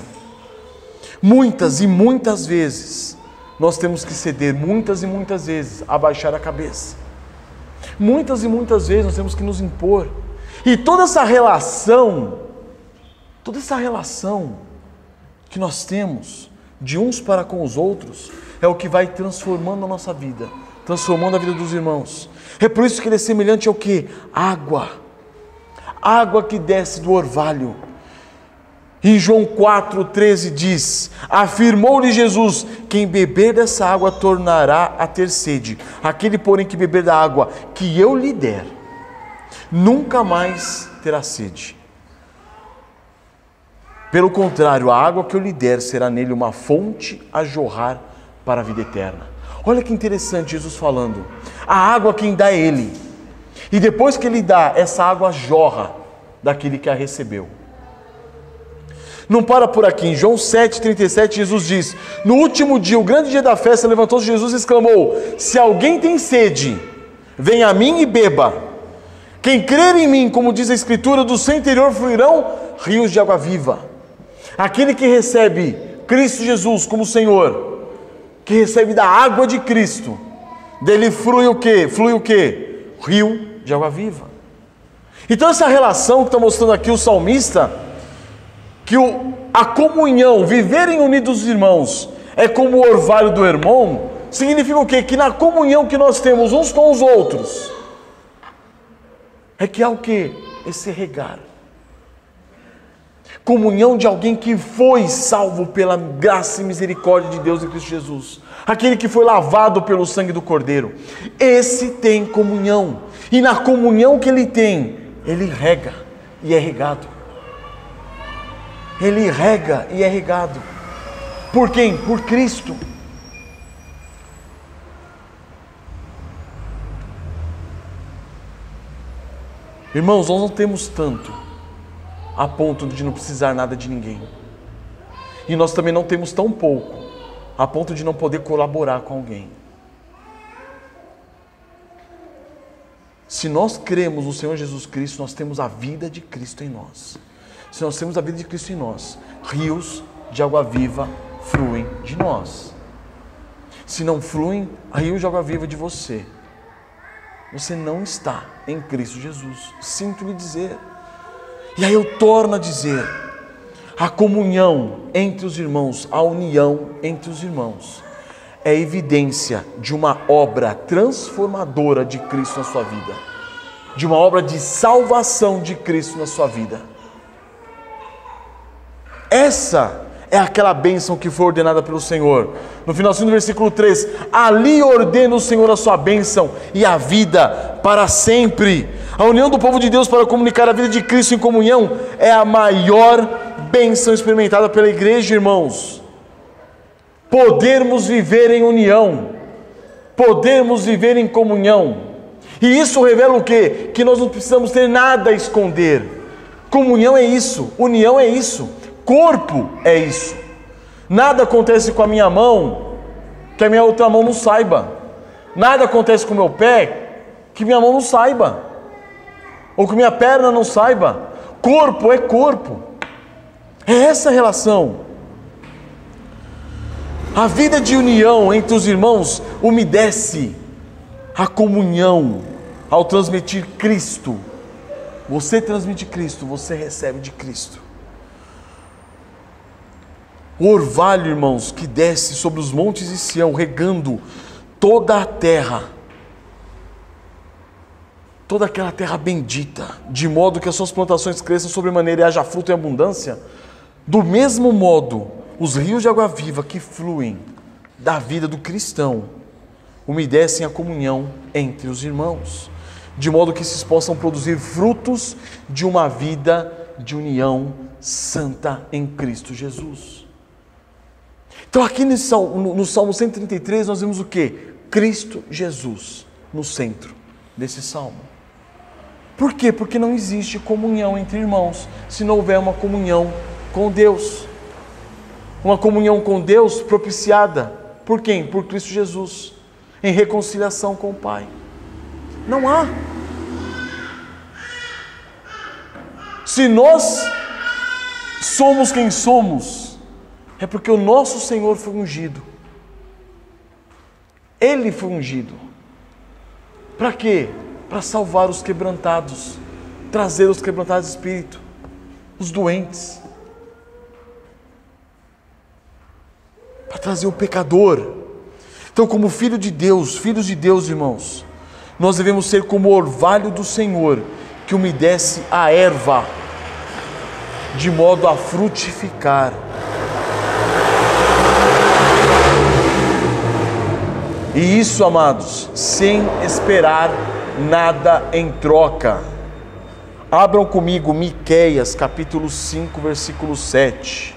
Muitas e muitas vezes nós temos que ceder, muitas e muitas vezes abaixar a cabeça, muitas e muitas vezes nós temos que nos impor. E toda essa relação que nós temos de uns para com os outros é o que vai transformando a nossa vida, transformando a vida dos irmãos. É por isso que ele é semelhante ao que? Água que desce do orvalho. Em João 4,13 diz: afirmou-lhe Jesus: quem beber dessa água tornará a ter sede. Aquele, porém, que beber da água que eu lhe der, nunca mais terá sede. Pelo contrário, a água que eu lhe der será nele uma fonte a jorrar para a vida eterna. Olha que interessante Jesus falando. A água quem dá é Ele. E depois que Ele dá, essa água jorra daquele que a recebeu. Não para por aqui. Em João 7,37, Jesus diz: no último dia, o grande dia da festa, levantou-se Jesus e exclamou: se alguém tem sede, venha a mim e beba. Quem crer em mim, como diz a Escritura, do seu interior fluirão rios de água viva. Aquele que recebe Cristo Jesus como Senhor, que recebe da água de Cristo, dele flui o quê? Flui o quê? Rio de água viva. Então essa relação que está mostrando aqui o salmista, que a comunhão, viverem unidos os irmãos, é como o orvalho do Hermon, significa o quê? Que na comunhão que nós temos uns com os outros, é que há o quê? Esse regar. Comunhão de alguém que foi salvo pela graça e misericórdia de Deus em Cristo Jesus. Aquele que foi lavado pelo sangue do Cordeiro. Esse tem comunhão. E na comunhão que ele tem, ele rega e é regado. Ele rega e é regado. Por quem? Por Cristo. Irmãos, nós não temos tanto a ponto de não precisar nada de ninguém. E nós também não temos tão pouco a ponto de não poder colaborar com alguém. Se nós cremos no Senhor Jesus Cristo, nós temos a vida de Cristo em nós. Se nós temos a vida de Cristo em nós, rios de água viva fluem de nós. Se não fluem rios de água viva de você, você não está em Cristo Jesus. Sinto lhe dizer. E aí eu torno a dizer, a comunhão entre os irmãos, a união entre os irmãos, é evidência de uma obra transformadora de Cristo na sua vida, de uma obra de salvação de Cristo na sua vida. Essa é aquela bênção que foi ordenada pelo Senhor. No finalzinho do versículo 3, ali ordena o Senhor a sua bênção e a vida para sempre. A união do povo de Deus para comunicar a vida de Cristo em comunhão é a maior bênção experimentada pela igreja, irmãos. Podermos viver em união, podermos viver em comunhão. E isso revela o quê? Que nós não precisamos ter nada a esconder. Comunhão é isso, união é isso, corpo é isso. Nada acontece com a minha mão que a minha outra mão não saiba. Nada acontece com o meu pé que minha mão não saiba. Ou que minha perna não saiba. Corpo é corpo. É essa a relação. A vida de união entre os irmãos umedece a comunhão ao transmitir Cristo. Você transmite Cristo, você recebe de Cristo. O orvalho, irmãos, que desce sobre os montes de Sião, regando toda a terra, toda aquela terra bendita, de modo que as suas plantações cresçam sobremaneira e haja fruto em abundância. Do mesmo modo, os rios de água viva que fluem da vida do cristão umedecem a comunhão entre os irmãos, de modo que esses possam produzir frutos de uma vida de união santa em Cristo Jesus. Então aqui no Salmo 133 nós vemos o quê? Cristo Jesus no centro desse salmo. Por quê? Porque não existe comunhão entre irmãos se não houver uma comunhão com Deus. Uma comunhão com Deus propiciada por quem? Por Cristo Jesus, em reconciliação com o Pai. Não há. Se nós somos quem somos, é porque o nosso Senhor foi ungido. Ele foi ungido. Para quê? Para salvar os quebrantados, trazer os quebrantados de espírito, os doentes, para trazer o pecador. Então, como filhos de Deus, irmãos, nós devemos ser como o orvalho do Senhor, que umedece a erva, de modo a frutificar. E isso, amados, sem esperar nada em troca. Abram comigo Miqueias, capítulo 5, versículo 7.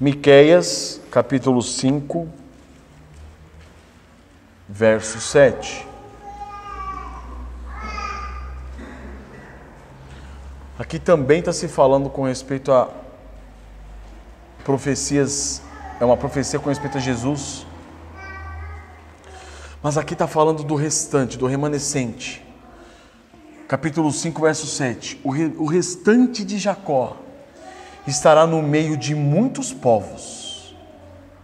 Miqueias, capítulo 5, verso 7. Aqui também está se falando com respeito a profecias, é uma profecia com respeito a Jesus. Mas aqui está falando do restante, do remanescente. Capítulo 5, verso 7. O restante de Jacó estará no meio de muitos povos,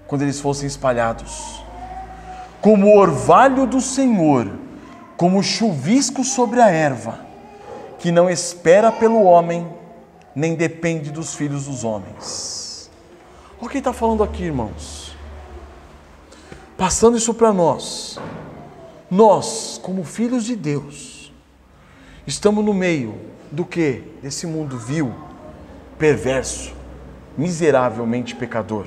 quando eles fossem espalhados, como o orvalho do Senhor, como o chuvisco sobre a erva, que não espera pelo homem, nem depende dos filhos dos homens. Olha o que está falando aqui, irmãos. Passando isso para nós, como filhos de Deus, estamos no meio do que? Desse mundo vil, perverso, miseravelmente pecador.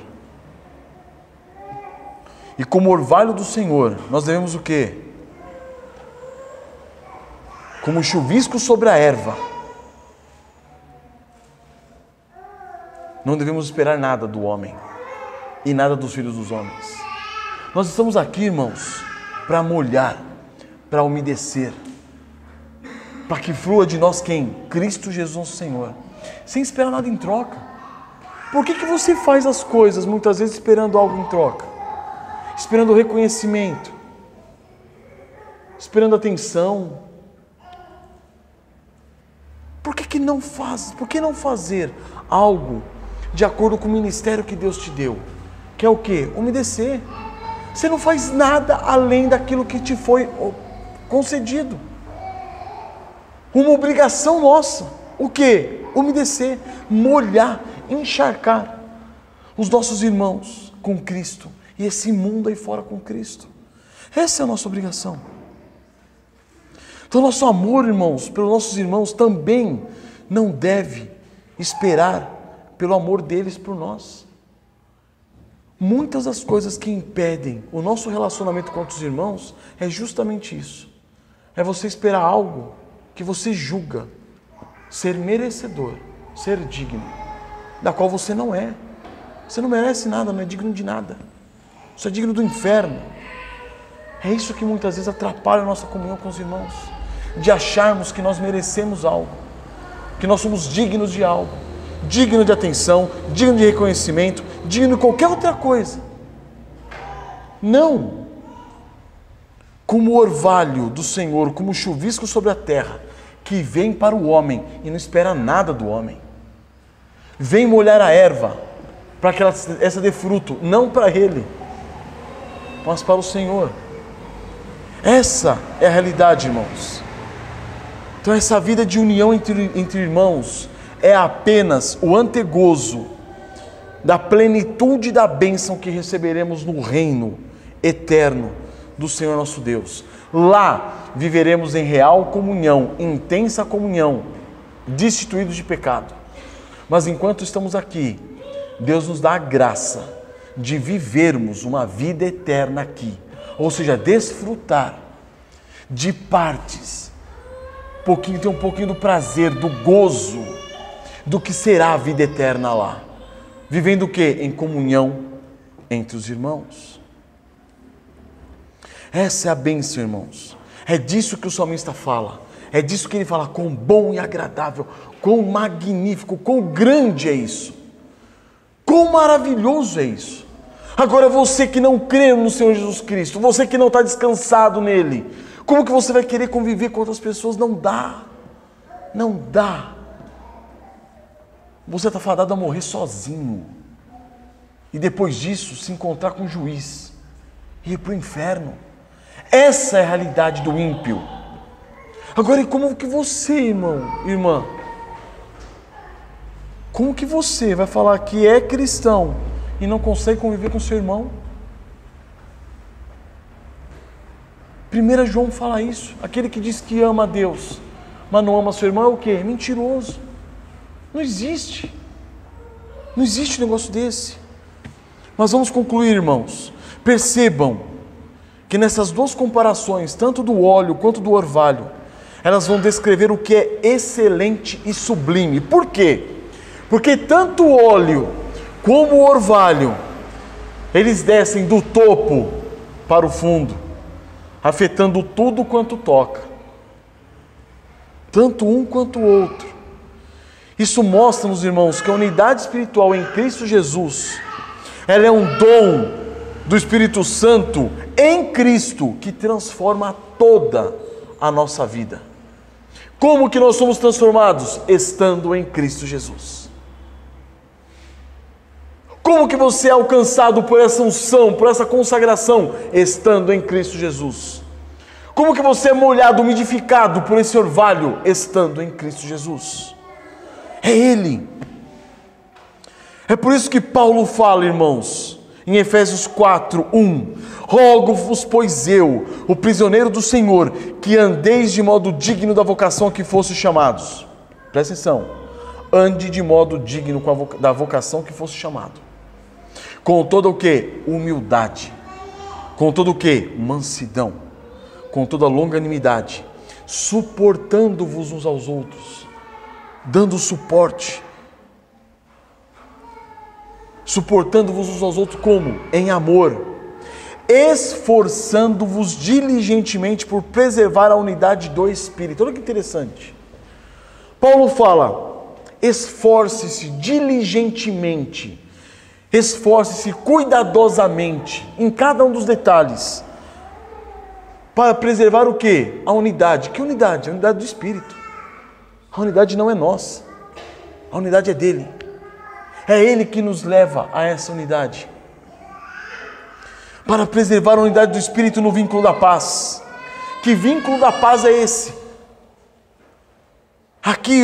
E como orvalho do Senhor, nós devemos o quê? Como chuvisco sobre a erva. Não devemos esperar nada do homem e nada dos filhos dos homens. Nós estamos aqui, irmãos, para molhar, para umedecer, para que flua de nós quem? Cristo Jesus nosso Senhor, sem esperar nada em troca. Por que você faz as coisas muitas vezes esperando algo em troca? Esperando reconhecimento, esperando atenção. Por que não faz? Por que não fazer algo de acordo com o ministério que Deus te deu? Que é o quê? Umedecer. Você não faz nada além daquilo que te foi concedido. Uma obrigação nossa. O quê? Umedecer, molhar, encharcar os nossos irmãos com Cristo e esse mundo aí fora com Cristo. Essa é a nossa obrigação. Então, nosso amor, irmãos, pelos nossos irmãos também não deve esperar pelo amor deles por nós. Muitas das coisas que impedem o nosso relacionamento com outros irmãos é justamente isso. É você esperar algo que você julga ser merecedor, ser digno, da qual você não é. Você não merece nada, não é digno de nada. Você é digno do inferno. É isso que muitas vezes atrapalha a nossa comunhão com os irmãos. De acharmos que nós merecemos algo, que nós somos dignos de algo, digno de atenção, digno de reconhecimento, digno de qualquer outra coisa. Não. Como o orvalho do Senhor, como o chuvisco sobre a terra, que vem para o homem e não espera nada do homem. Vem molhar a erva, para que essa dê fruto, não para ele, mas para o Senhor. Essa é a realidade, irmãos. Então essa vida de união entre irmãos é apenas o antegozo da plenitude da bênção que receberemos no reino eterno do Senhor nosso Deus. Lá viveremos em real comunhão, intensa comunhão, destituídos de pecado. Mas enquanto estamos aqui, Deus nos dá a graça de vivermos uma vida eterna aqui, ou seja, desfrutar de partes, ter um pouquinho do prazer, do gozo, do que será a vida eterna lá. Vivendo o quê? Em comunhão entre os irmãos. Essa é a bênção, irmãos. É disso que o salmista fala. É disso que ele fala, quão bom e agradável, quão magnífico, quão grande é isso. Quão maravilhoso é isso. Agora você que não crê no Senhor Jesus Cristo, você que não está descansado nele, como que você vai querer conviver com outras pessoas? Não dá. Não dá. Você está fadado a morrer sozinho. E depois disso, se encontrar com o juiz. E ir para o inferno. Essa é a realidade do ímpio. Agora, e como que você, irmão, irmã? Como que você vai falar que é cristão e não consegue conviver com seu irmão? 1 João fala isso. Aquele que diz que ama a Deus, mas não ama seu irmão, é o quê? É mentiroso. Não existe. Não existe um negócio desse. Mas vamos concluir, irmãos. Percebam que nessas duas comparações, tanto do óleo quanto do orvalho, elas vão descrever o que é excelente e sublime. Por quê? Porque tanto o óleo como o orvalho, eles descem do topo para o fundo, afetando tudo quanto toca, tanto um quanto o outro. Isso mostra, meus irmãos, que a unidade espiritual em Cristo Jesus, ela é um dom do Espírito Santo em Cristo, que transforma toda a nossa vida. Como que nós somos transformados? Estando em Cristo Jesus. Como que você é alcançado por essa unção, por essa consagração? Estando em Cristo Jesus. Como que você é molhado, umidificado por esse orvalho? Estando em Cristo Jesus. É Ele. É por isso que Paulo fala, irmãos, em Efésios 4:1: rogo-vos, pois eu, o prisioneiro do Senhor, que andeis de modo digno da vocação a que fosse chamados. Presta atenção. Ande de modo digno da vocação que fosse chamado. Com toda o que? Humildade. Com todo o que? Mansidão. Com toda longanimidade. Suportando-vos uns aos outros. Dando suporte. Suportando-vos uns aos outros como? Em amor. Esforçando-vos diligentemente por preservar a unidade do Espírito. Olha que interessante. Paulo fala: esforce-se diligentemente, esforce-se cuidadosamente, em cada um dos detalhes, para preservar o quê? A unidade. Que unidade? A unidade do Espírito. A unidade não é nossa, a unidade é dele. É Ele que nos leva a essa unidade. Para preservar a unidade do Espírito no vínculo da paz. Que vínculo da paz é esse? Aqui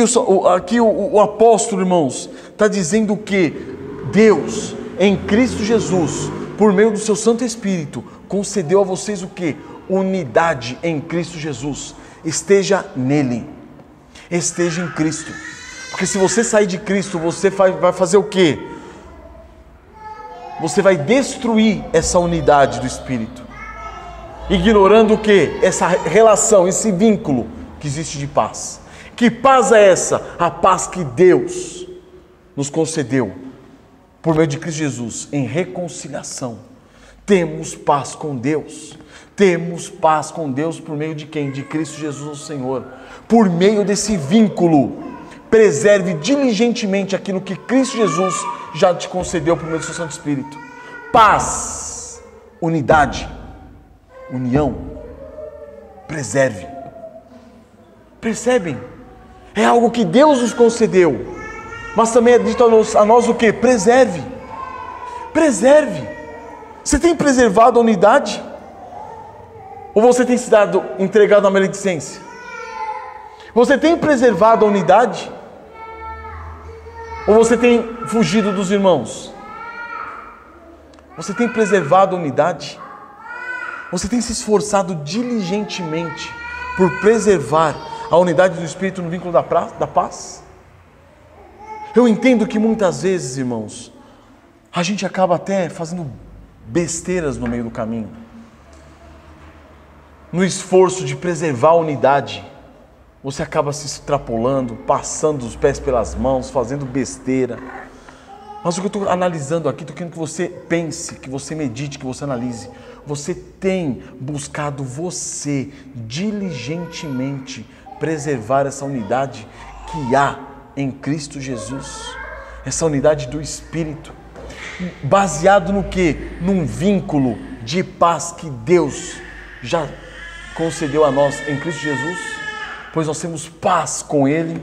o apóstolo, irmãos, está dizendo que Deus, em Cristo Jesus, por meio do seu Santo Espírito, concedeu a vocês o quê? Unidade em Cristo Jesus. Esteja nele. Esteja em Cristo. Porque se você sair de Cristo, você vai fazer o quê? Você vai destruir essa unidade do Espírito. Ignorando o quê? Essa relação, esse vínculo que existe de paz. Que paz é essa? A paz que Deus nos concedeu por meio de Cristo Jesus, em reconciliação. Temos paz com Deus. Temos paz com Deus por meio de quem? De Cristo Jesus, o Senhor. Por meio desse vínculo, preserve diligentemente aquilo que Cristo Jesus já te concedeu por meio do seu Santo Espírito. Paz, unidade, união. Preserve. Percebem? É algo que Deus nos concedeu. Mas também é dito a nós o quê? Preserve. Preserve. Você tem preservado a unidade? Ou você tem se entregado à maledicência? Você tem preservado a unidade? Ou você tem fugido dos irmãos? Você tem preservado a unidade? Você tem se esforçado diligentemente por preservar a unidade do Espírito no vínculo da paz? Eu entendo que muitas vezes, irmãos, a gente acaba até fazendo besteiras no meio do caminho. No esforço de preservar a unidade, você acaba se extrapolando, passando os pés pelas mãos, fazendo besteira. Mas o que eu estou analisando aqui, estou querendo que você pense, que você medite, que você analise. Você tem buscado você diligentemente preservar essa unidade que há em Cristo Jesus, essa unidade do Espírito, baseado no quê? Num vínculo de paz que Deus já concedeu a nós em Cristo Jesus, pois nós temos paz com Ele.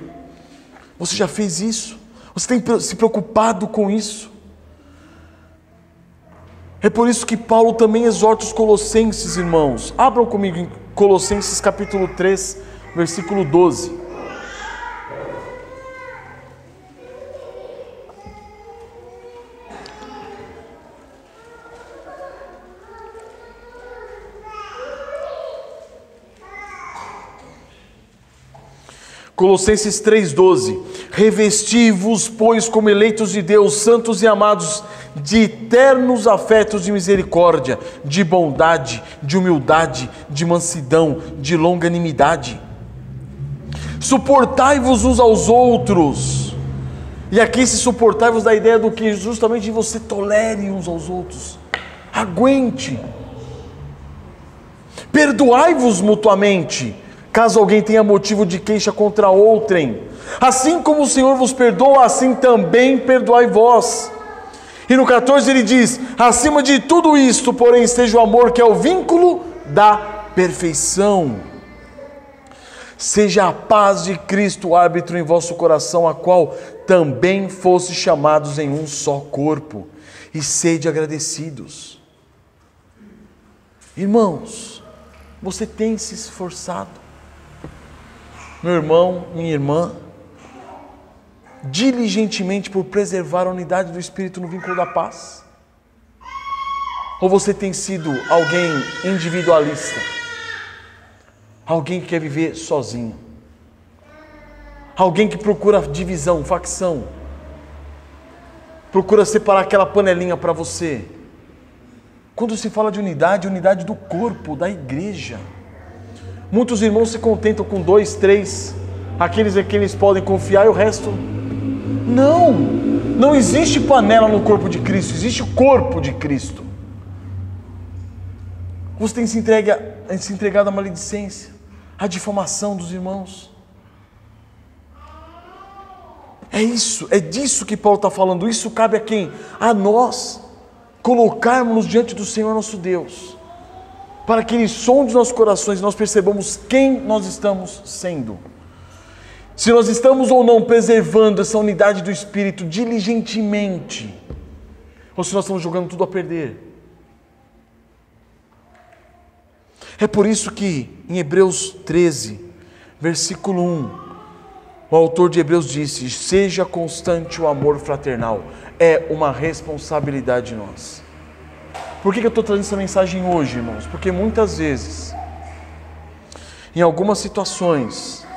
Você já fez isso? Você tem se preocupado com isso? É por isso que Paulo também exorta os colossenses, irmãos. Abram comigo em Colossenses capítulo 3, versículo 12. Colossenses 3,12: revesti-vos, pois, como eleitos de Deus, santos e amados, de eternos afetos de misericórdia, de bondade, de humildade, de mansidão, de longanimidade. Suportai-vos uns aos outros E aqui esse suportai-vos dá a ideia do que? Justamente de você tolere uns aos outros. Aguente. Perdoai-vos mutuamente, caso alguém tenha motivo de queixa contra outrem. Assim como o Senhor vos perdoa, assim também perdoai vós. E no 14 ele diz: acima de tudo isto, porém, esteja o amor, que é o vínculo da perfeição. Seja a paz de Cristo o árbitro em vosso coração, a qual também fosse chamados em um só corpo, e sede agradecidos. Irmãos, você tem se esforçado, meu irmão, minha irmã, diligentemente por preservar a unidade do Espírito no vínculo da paz? Ou você tem sido alguém individualista? Alguém que quer viver sozinho? Alguém que procura divisão, facção? Procura separar aquela panelinha para você? Quando se fala de unidade, unidade do corpo, da igreja. Muitos irmãos se contentam com 2, 3, aqueles a quem eles podem confiar, e o resto... Não existe panela no corpo de Cristo, existe o corpo de Cristo. Você tem se entregado à maledicência, à difamação dos irmãos. É disso que Paulo está falando. Isso cabe a quem? A nós, colocarmos-nos diante do Senhor nosso Deus, para que Ele sonde os nossos corações e nós percebamos quem nós estamos sendo. Se nós estamos ou não preservando essa unidade do Espírito diligentemente, ou se nós estamos jogando tudo a perder. É por isso que em Hebreus 13, versículo 1, o autor de Hebreus disse: seja constante o amor fraternal. É uma responsabilidade de nós. Por que eu estou trazendo essa mensagem hoje, irmãos? Porque muitas vezes, em algumas situações,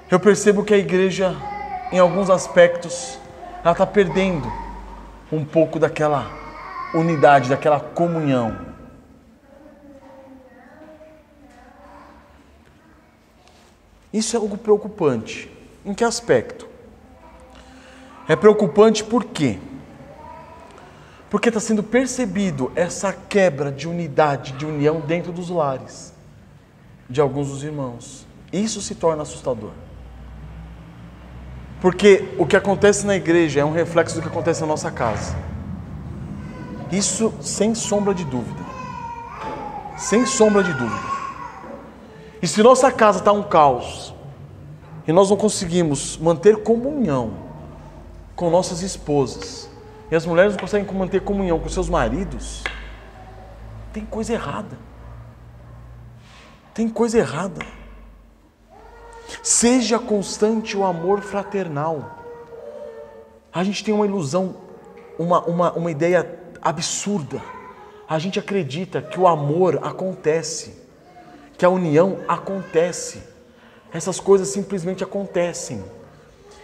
eu percebo que a igreja, em alguns aspectos, ela está perdendo um pouco daquela unidade, daquela comunhão. Isso é algo preocupante. Em que aspecto? É preocupante por quê? Porque está sendo percebido essa quebra de unidade, de união dentro dos lares de alguns dos irmãos. Isso se torna assustador. Porque o que acontece na igreja é um reflexo do que acontece na nossa casa. Isso sem sombra de dúvida. Sem sombra de dúvida. E se nossa casa está um caos, e nós não conseguimos manter comunhão com nossas esposas, e as mulheres não conseguem manter comunhão com seus maridos, tem coisa errada. Tem coisa errada. Seja constante o amor fraternal. A gente tem uma ilusão, uma ideia absurda. A gente acredita que o amor acontece, que a união acontece. Essas coisas simplesmente acontecem.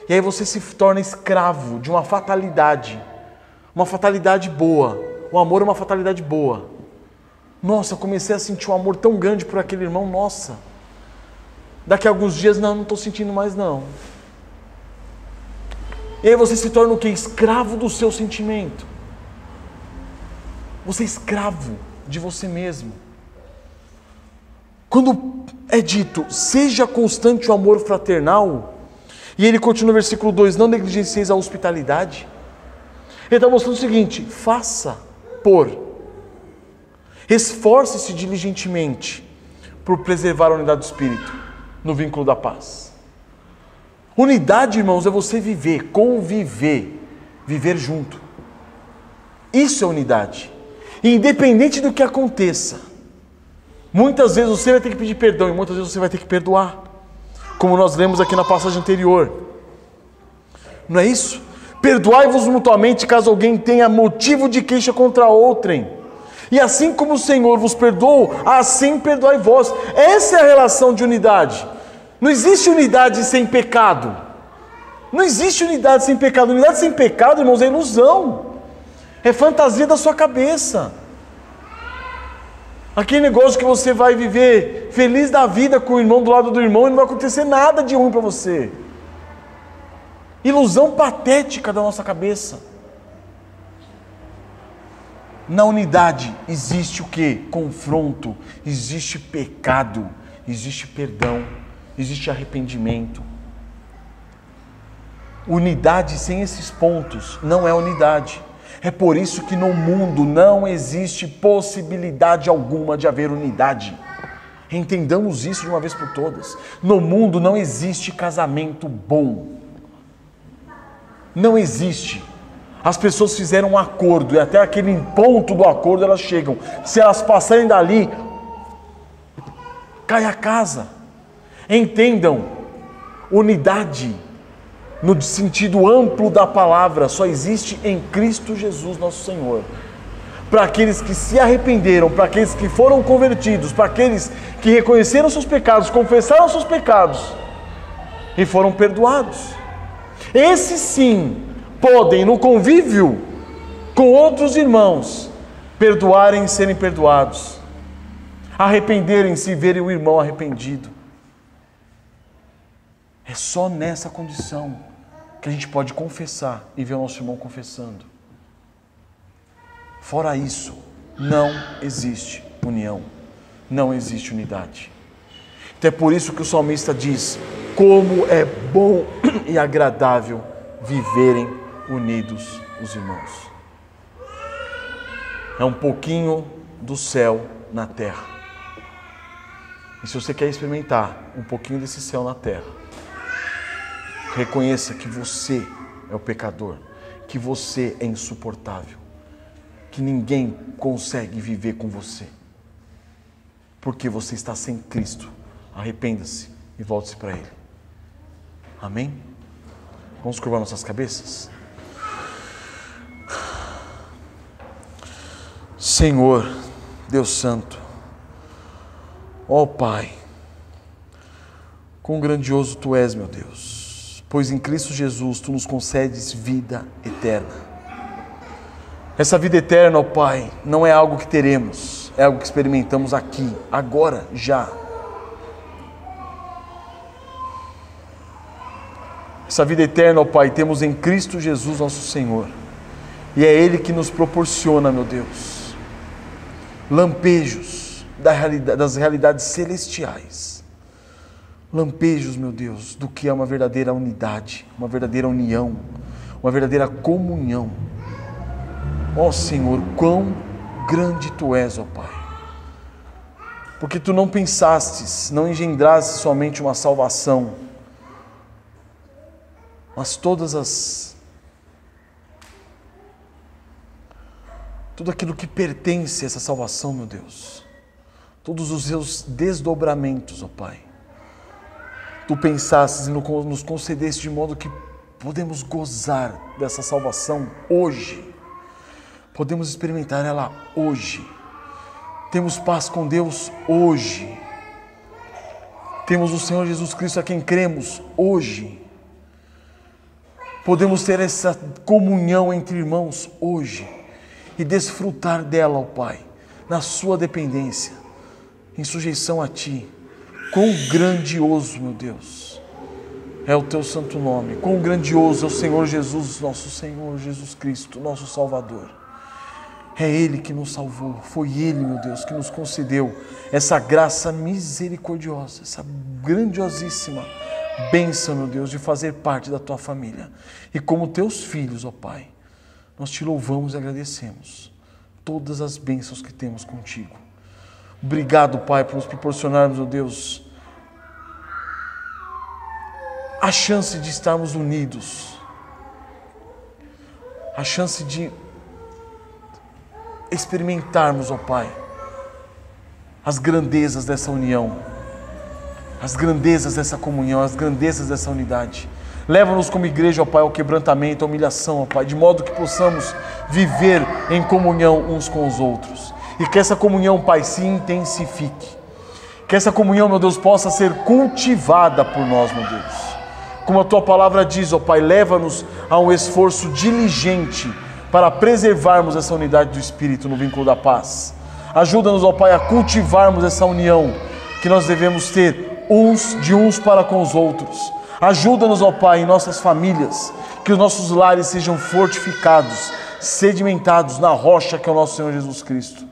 E aí você se torna escravo de uma fatalidade boa. O amor é uma fatalidade boa. Nossa, eu comecei a sentir um amor tão grande por aquele irmão, nossa. Daqui a alguns dias, não estou sentindo mais não. E aí você se torna o quê? Escravo do seu sentimento. Você é escravo de você mesmo. Quando é dito, seja constante o amor fraternal, e ele continua no versículo 2, não negligencieis a hospitalidade. Ele está mostrando o seguinte: faça esforce-se diligentemente por preservar a unidade do Espírito no vínculo da paz. Unidade, irmãos, é você viver, conviver, viver junto. Isso é unidade. E independente do que aconteça, muitas vezes você vai ter que pedir perdão e muitas vezes você vai ter que perdoar, como nós lemos aqui na passagem anterior. Não é isso? Perdoai-vos mutuamente caso alguém tenha motivo de queixa contra outrem. E assim como o Senhor vos perdoou, assim perdoai vós. Essa é a relação de unidade. Não existe unidade sem pecado. Não existe unidade sem pecado. Unidade sem pecado, irmãos, é ilusão. É fantasia da sua cabeça. Aquele negócio que você vai viver feliz da vida com o irmão do lado do irmão e não vai acontecer nada de ruim para você. Ilusão patética da nossa cabeça. Na unidade existe o quê? Confronto, existe pecado, existe perdão, existe arrependimento. Unidade sem esses pontos não é unidade. É por isso que no mundo não existe possibilidade alguma de haver unidade. Entendamos isso de uma vez por todas. No mundo não existe casamento bom. Não existe. As pessoas fizeram um acordo e até aquele ponto do acordo elas chegam. Se elas passarem dali, cai a casa. Entendam, unidade no sentido amplo da palavra só existe em Cristo Jesus nosso Senhor. Para aqueles que se arrependeram, para aqueles que foram convertidos, para aqueles que reconheceram seus pecados, confessaram seus pecados e foram perdoados. Esses sim podem, no convívio com outros irmãos, perdoarem e serem perdoados, arrependerem-se e verem o irmão arrependido. É só nessa condição que a gente pode confessar e ver o nosso irmão confessando. Fora isso, não existe união, não existe unidade. Então é por isso que o salmista diz: como é bom e agradável viverem unidos os irmãos. É um pouquinho do céu na terra. E se você quer experimentar um pouquinho desse céu na terra, reconheça que você é o pecador, que você é insuportável, que ninguém consegue viver com você, porque você está sem Cristo. Arrependa-se e volte-se para Ele. Amém? Vamos curvar nossas cabeças? Senhor, Deus Santo, ó Pai, quão grandioso Tu és, meu Deus, pois em Cristo Jesus Tu nos concedes vida eterna. Essa vida eterna, ó Pai, não é algo que teremos, é algo que experimentamos aqui, agora, já. Essa vida eterna, ó Pai, temos em Cristo Jesus nosso Senhor. E é Ele que nos proporciona, meu Deus, lampejos das realidades celestiais. Lampejos, meu Deus, do que é uma verdadeira unidade, uma verdadeira união, uma verdadeira comunhão. Ó Senhor, quão grande Tu és, ó Pai. Porque Tu não pensastes, não engendraste somente uma salvação, mas tudo aquilo que pertence a essa salvação, meu Deus, todos os seus desdobramentos, ó Pai, Tu pensastes e nos concedeste de modo que podemos gozar dessa salvação hoje, podemos experimentar ela hoje, temos paz com Deus hoje, temos o Senhor Jesus Cristo a quem cremos hoje, podemos ter essa comunhão entre irmãos hoje e desfrutar dela, ó Pai, na sua dependência, em sujeição a Ti. Quão grandioso, meu Deus, é o Teu santo nome, quão grandioso é o Senhor Jesus, nosso Senhor Jesus Cristo, nosso Salvador. É Ele que nos salvou, foi Ele, meu Deus, que nos concedeu essa graça misericordiosa, essa grandiosíssima bênção, meu Deus, de fazer parte da Tua família. E como Teus filhos, ó Pai, nós Te louvamos e agradecemos todas as bênçãos que temos contigo. Obrigado, Pai, por nos proporcionarmos, ó Deus, a chance de estarmos unidos, a chance de experimentarmos, ó Pai, as grandezas dessa união, as grandezas dessa comunhão, as grandezas dessa unidade. Leva-nos como igreja, ó Pai, ao quebrantamento, à humilhação, ó Pai, de modo que possamos viver em comunhão uns com os outros. E que essa comunhão, Pai, se intensifique. Que essa comunhão, meu Deus, possa ser cultivada por nós, meu Deus. Como a Tua palavra diz, ó Pai, leva-nos a um esforço diligente para preservarmos essa unidade do Espírito no vínculo da paz. Ajuda-nos, ó Pai, a cultivarmos essa união que nós devemos ter uns para com os outros. Ajuda-nos, ó Pai, em nossas famílias, que os nossos lares sejam fortificados, sedimentados na rocha que é o nosso Senhor Jesus Cristo.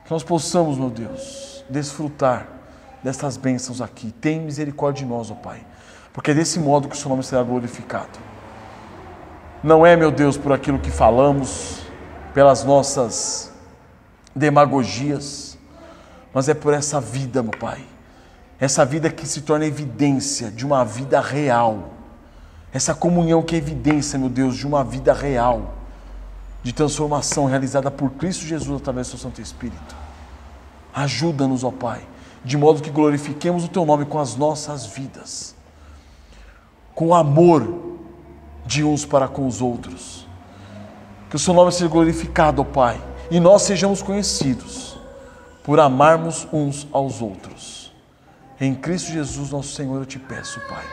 Que nós possamos, meu Deus, desfrutar destas bênçãos aqui. Tem misericórdia de nós, ó Pai, porque é desse modo que o seu nome será glorificado. Não é, meu Deus, por aquilo que falamos, pelas nossas demagogias, mas é por essa vida, meu Pai. Essa vida que se torna evidência de uma vida real. Essa comunhão que é evidência, meu Deus, de uma vida real, de transformação realizada por Cristo Jesus através do seu Santo Espírito. Ajuda-nos, ó Pai, de modo que glorifiquemos o Teu nome com as nossas vidas, com o amor de uns para com os outros. Que o Seu nome seja glorificado, ó Pai, e nós sejamos conhecidos por amarmos uns aos outros. Em Cristo Jesus, nosso Senhor, eu te peço, Pai,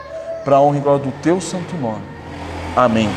para a honra e glória do Teu santo nome. Amém.